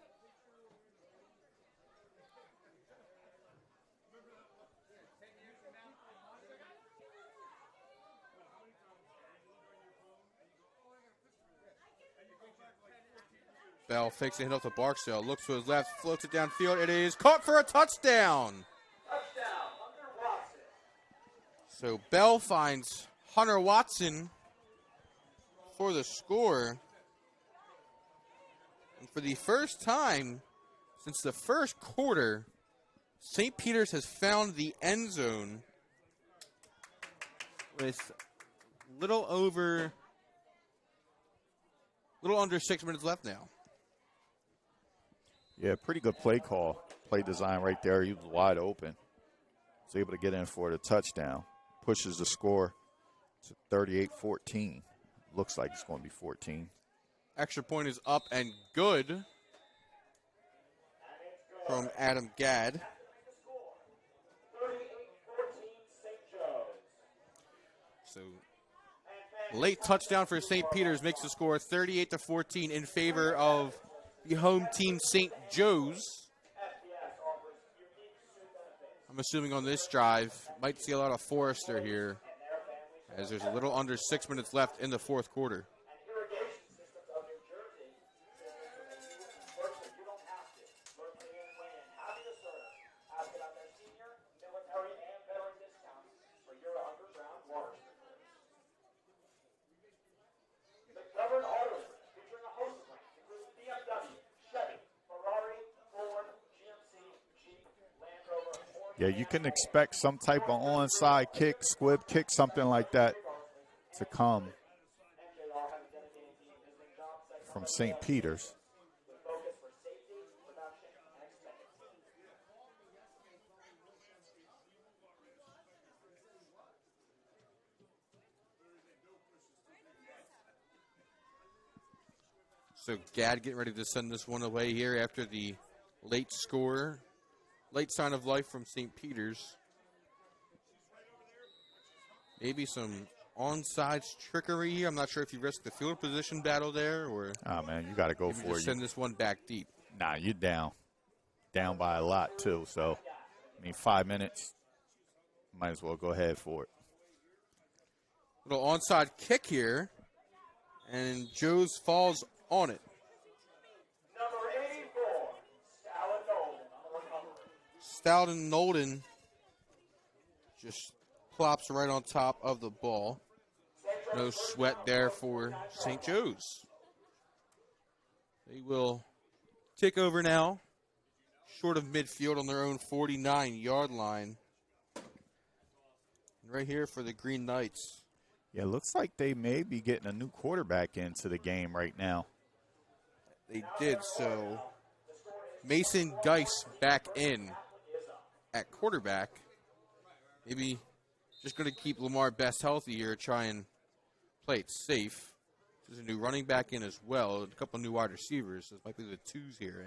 Bell fakes a hit off to Barksdale. Looks to his left, floats it downfield. It is caught for a touchdown. Touchdown, Hunter Watson. So Bell finds Hunter Watson for the score. And for the first time since the first quarter, St. Peter's has found the end zone with little under 6 minutes left now. Yeah, pretty good play call. Play design right there. He was wide open. Was able to get in for the touchdown. Pushes the score to 38-14. Looks like it's going to be 14. Extra point is up and good from Adam Gadd. 38-14, St. Joe's. So late touchdown for St. Peter's makes the score 38-14 in favor of the home team, St. Joe's. I'm assuming on this drive, might see a lot of Forrester here, as there's a little under 6 minutes left in the fourth quarter. Irrigation systems of New Jersey. Virtually, you don't have to. Locally and weigh in. Happy to serve. Ask about their senior, military, and veteran discounts for your underground water strippers. The Governed Auto Strip, featuring a host of brands, including BMW, Yeah, you can expect some type of onside kick, squib kick, something like that to come from St. Peter's. So Gadd getting ready to send this one away here after the late score, late sign of life from St. Peter's. Maybe some onside trickery here. I'm not sure if you risk the field position battle there or Oh, man, you got to go for it. send this one back deep. Nah, you're down. Down by a lot, too. So, I mean, 5 minutes, might as well go ahead for it. Little onside kick here, and Joe's falls on it. Number 84, Stoughton Nolden just plops right on top of the ball. No sweat there for St. Joe's. They will take over now, short of midfield on their own 49-yard line. And right here for the Green Knights. Yeah, looks like they may be getting a new quarterback into the game right now. They did, so Mason Geis back in at quarterback. Maybe just going to keep Lamar Best healthy here, try and play it safe. There's a new running back in as well, a couple new wide receivers. So it might be the twos here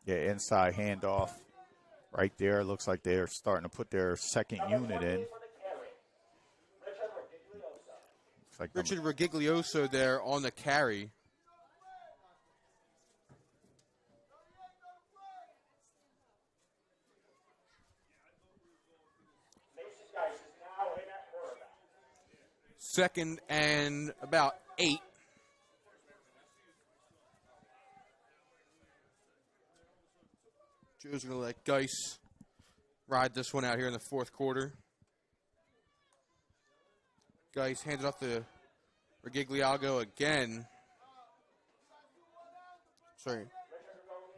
in. Yeah, inside handoff right there. Looks like they're starting to put their second unit in. Looks like Richard Regiglioso there on the carry. Second and about 8. Joe's going to let Geis ride this one out here in the fourth quarter. Geis hands it off to Regiglioso again. Sorry,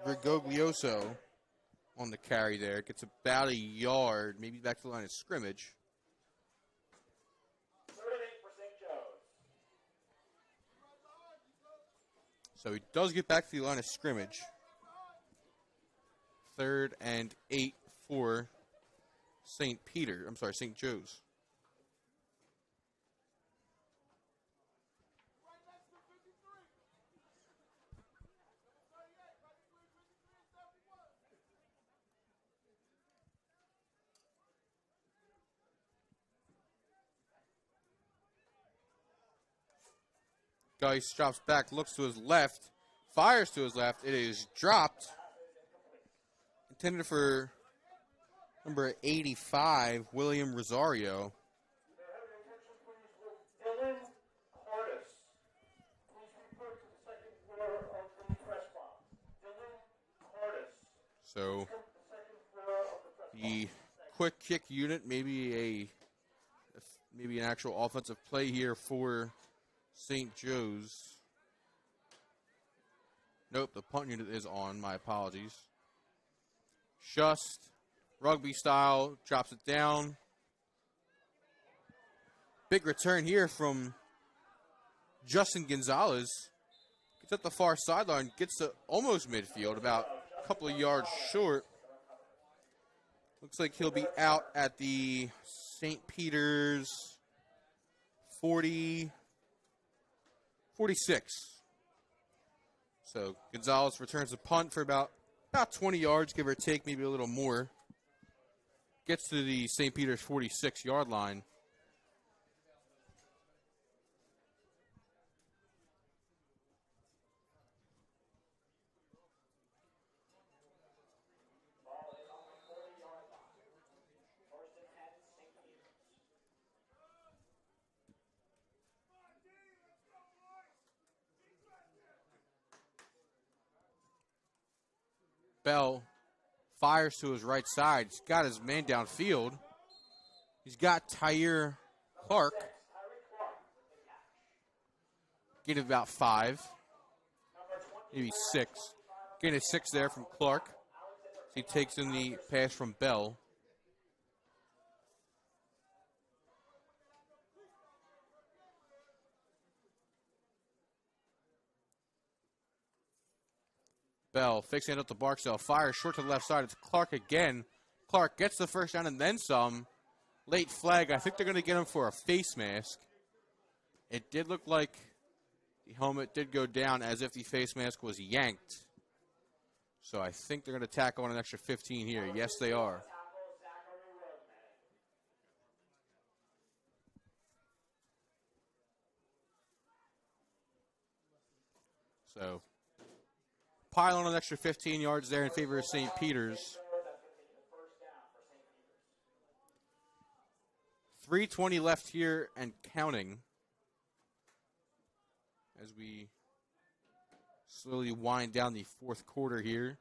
Regiglioso on the carry there. Gets about a yard, maybe back to the line of scrimmage. So he does get back to the line of scrimmage. 3rd and 8 for St. Joe's. Geis drops back, looks to his left, fires to his left. It is dropped. Intended for number 85, William Rosario. Dylan Curtis. Please report to the second floor of the press box. Dylan Curtis. So the quick kick unit, maybe an actual offensive play here for St. Joe's. Nope, the punt unit is on. My apologies. Just rugby style, drops it down. Big return here from Justin Gonzalez. Gets up the far sideline, gets to almost midfield, about a couple of yards short. Looks like he'll be out at the St. Peter's 46. So Gonzalez returns the punt for about 20 yards, give or take, maybe a little more. Gets to the St. Peter's 46-yard line. Bell fires to his right side. He's got his man downfield. He's got Tyre Clark. Gain of about 5, maybe 6. Gain of 6 there from Clark. He takes in the pass from Bell. Bell fakes it up to Barksdale. Fires short to the left side. It's Clark again. Clark gets the first down and then some. Late flag. I think they're going to get him for a face mask. It did look like the helmet did go down as if the face mask was yanked. So I think they're going to tackle on an extra 15 here. Yes, they are. So pile on an extra 15 yards there in favor of St. Peter's. 3:20 left here and counting as we slowly wind down the fourth quarter here.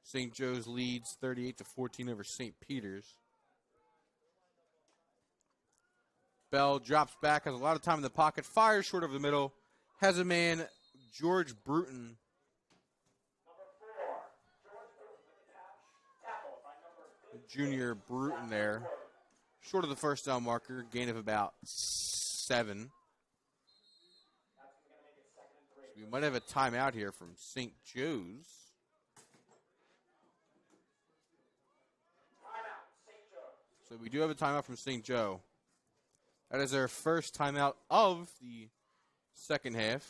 St. Joe's leads 38-14 over St. Peter's. Bell drops back, has a lot of time in the pocket, fires short of the middle, has a man, George Bruton. Junior Bruton there. Short of the first down marker, gain of about 7. So we might have a timeout here from St. Joe's. So we do have a timeout from St. Joe. That is their first timeout of the second half.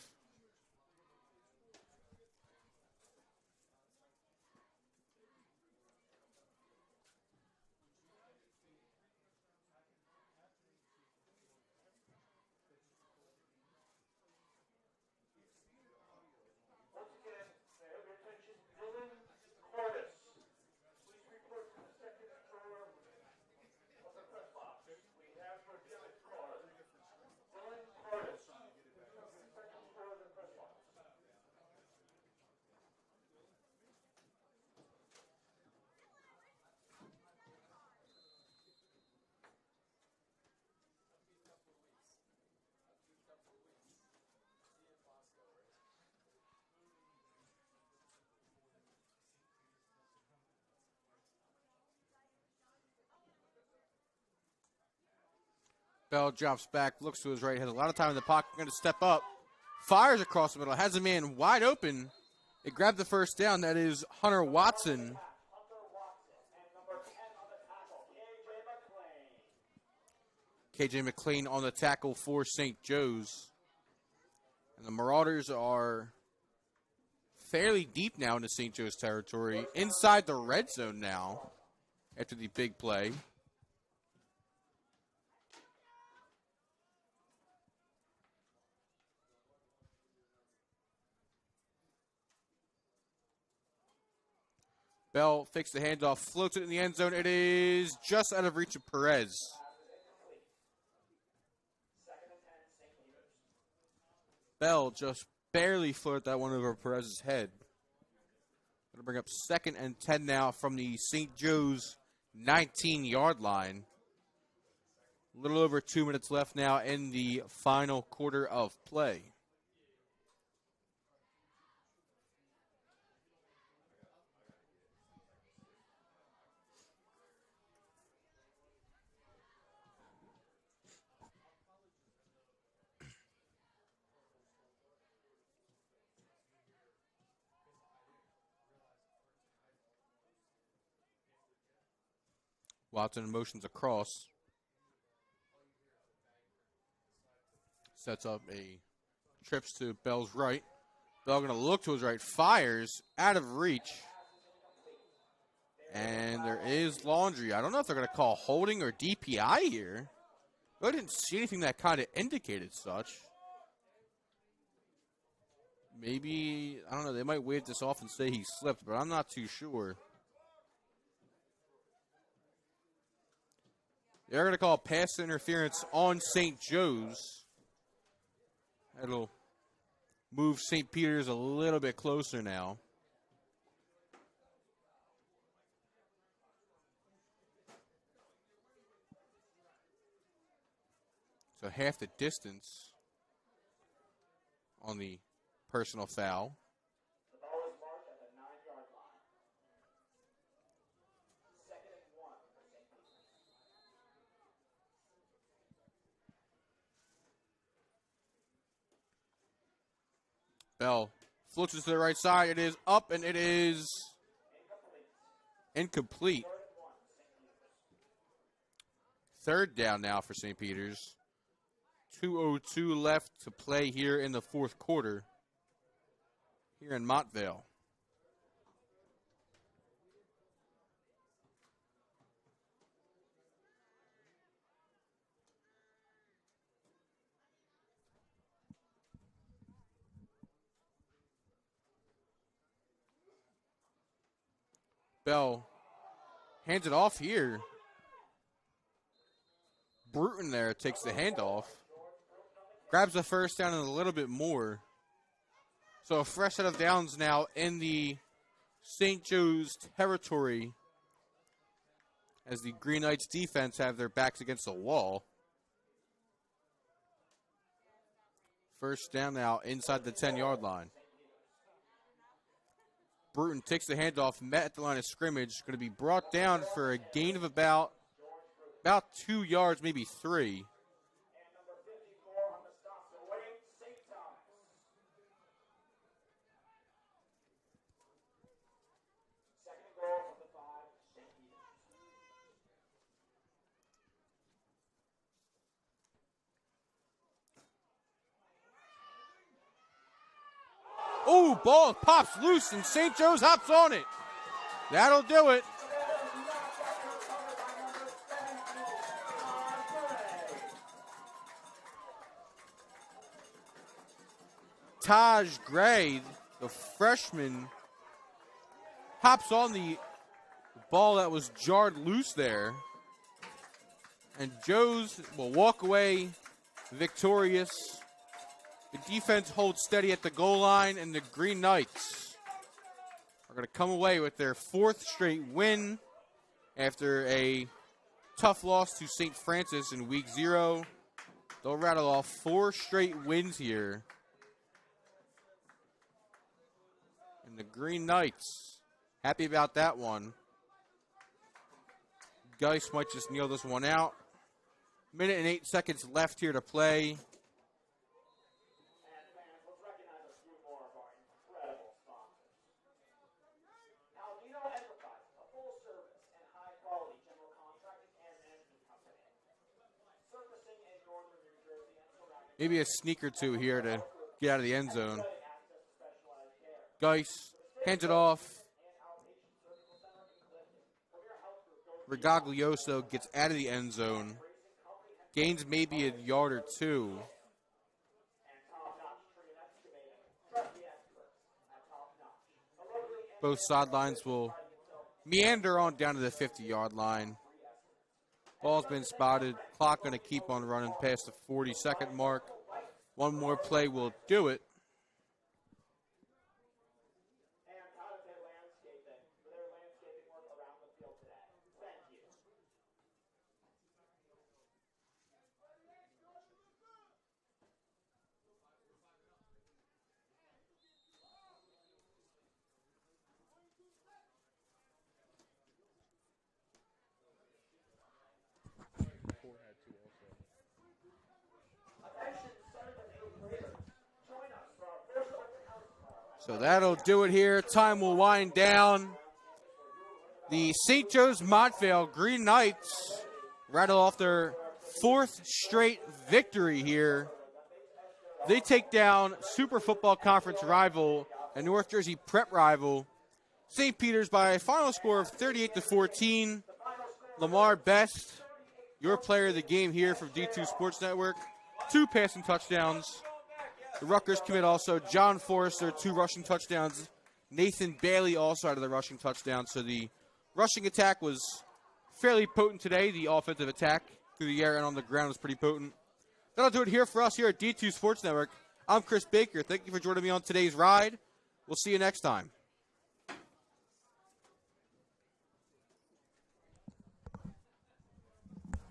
Bell drops back, looks to his right, has a lot of time in the pocket, going to step up, fires across the middle, has a man wide open. It grabbed the first down. That is Hunter Watson. KJ McLean on the tackle for St. Joe's. And the Marauders are fairly deep now into St. Joe's territory, inside the red zone now after the big play. Bell fakes the handoff, floats it in the end zone. It is just out of reach of Perez. Bell just barely floated that one over Perez's head. Going to bring up 2nd and 10 now from the St. Joe's 19-yard line. A little over 2 minutes left now in the final quarter of play. Watson motions across. Sets up a trips to Bell's right. Bell going to look to his right. Fires out of reach. And there is Laundry. I don't know if they're going to call holding or DPI here. I didn't see anything that kind of indicated such. Maybe, I don't know, they might wave this off and say he slipped, but I'm not too sure. They're going to call pass interference on St. Joe's. That'll move St. Peter's a little bit closer now. So half the distance on the personal foul. The ball is marked at the 9-yard line. 2nd and 1 for St. Peter's. Bell floats it to the right side. It is up, and it is incomplete. 3rd down now for St. Peter's. 2:02 left to play here in the 4th quarter here in Montvale. Bell hands it off here. Bruton there takes the handoff. Grabs the 1st down and a little bit more. So a fresh set of downs now in the St. Joe's territory as the Green Knights defense have their backs against the wall. 1st down now inside the 10-yard line. Bruton takes the handoff, met at the line of scrimmage. Going to be brought down for a gain of about 2 yards, maybe 3. And number 54 on the stop away, St. Thomas. 2nd and goal from the 5, St. Peter's. Oh, ball pops loose, and St. Joe's hops on it. That'll do it. Taj Gray, the freshman, hops on the ball that was jarred loose there. And Joe's will walk away victorious. The defense holds steady at the goal line, and the Green Knights are going to come away with their 4th straight win after a tough loss to St. Francis in week 0. They'll rattle off 4 straight wins here. And the Green Knights, happy about that one. Geis might just kneel this one out. 1:08 left here to play. Maybe a sneak or two here to get out of the end zone. Geis hands it off. Regaglioso gets out of the end zone. Gains maybe a yard or 2. Both sidelines will meander on down to the 50-yard line. Ball's been spotted. Clock going to keep on running past the 40-second mark. One more play will do it. So that'll do it here. Time will wind down. The St. Joe's Montvale Green Knights rattle off their 4th straight victory here. They take down Super Football Conference rival and North Jersey Prep rival St. Peter's by a final score of 38-14. Lamar Best, your player of the game here from D2 Sports Network. 2 passing touchdowns. The Rutgers commit also John Forrester, 2 rushing touchdowns. Nathan Bailey also out of the rushing touchdown. So the rushing attack was fairly potent today. The offensive attack through the air and on the ground was pretty potent. That'll do it here for us here at D2 Sports Network. I'm Chris Baker. Thank you for joining me on today's ride. We'll see you next time.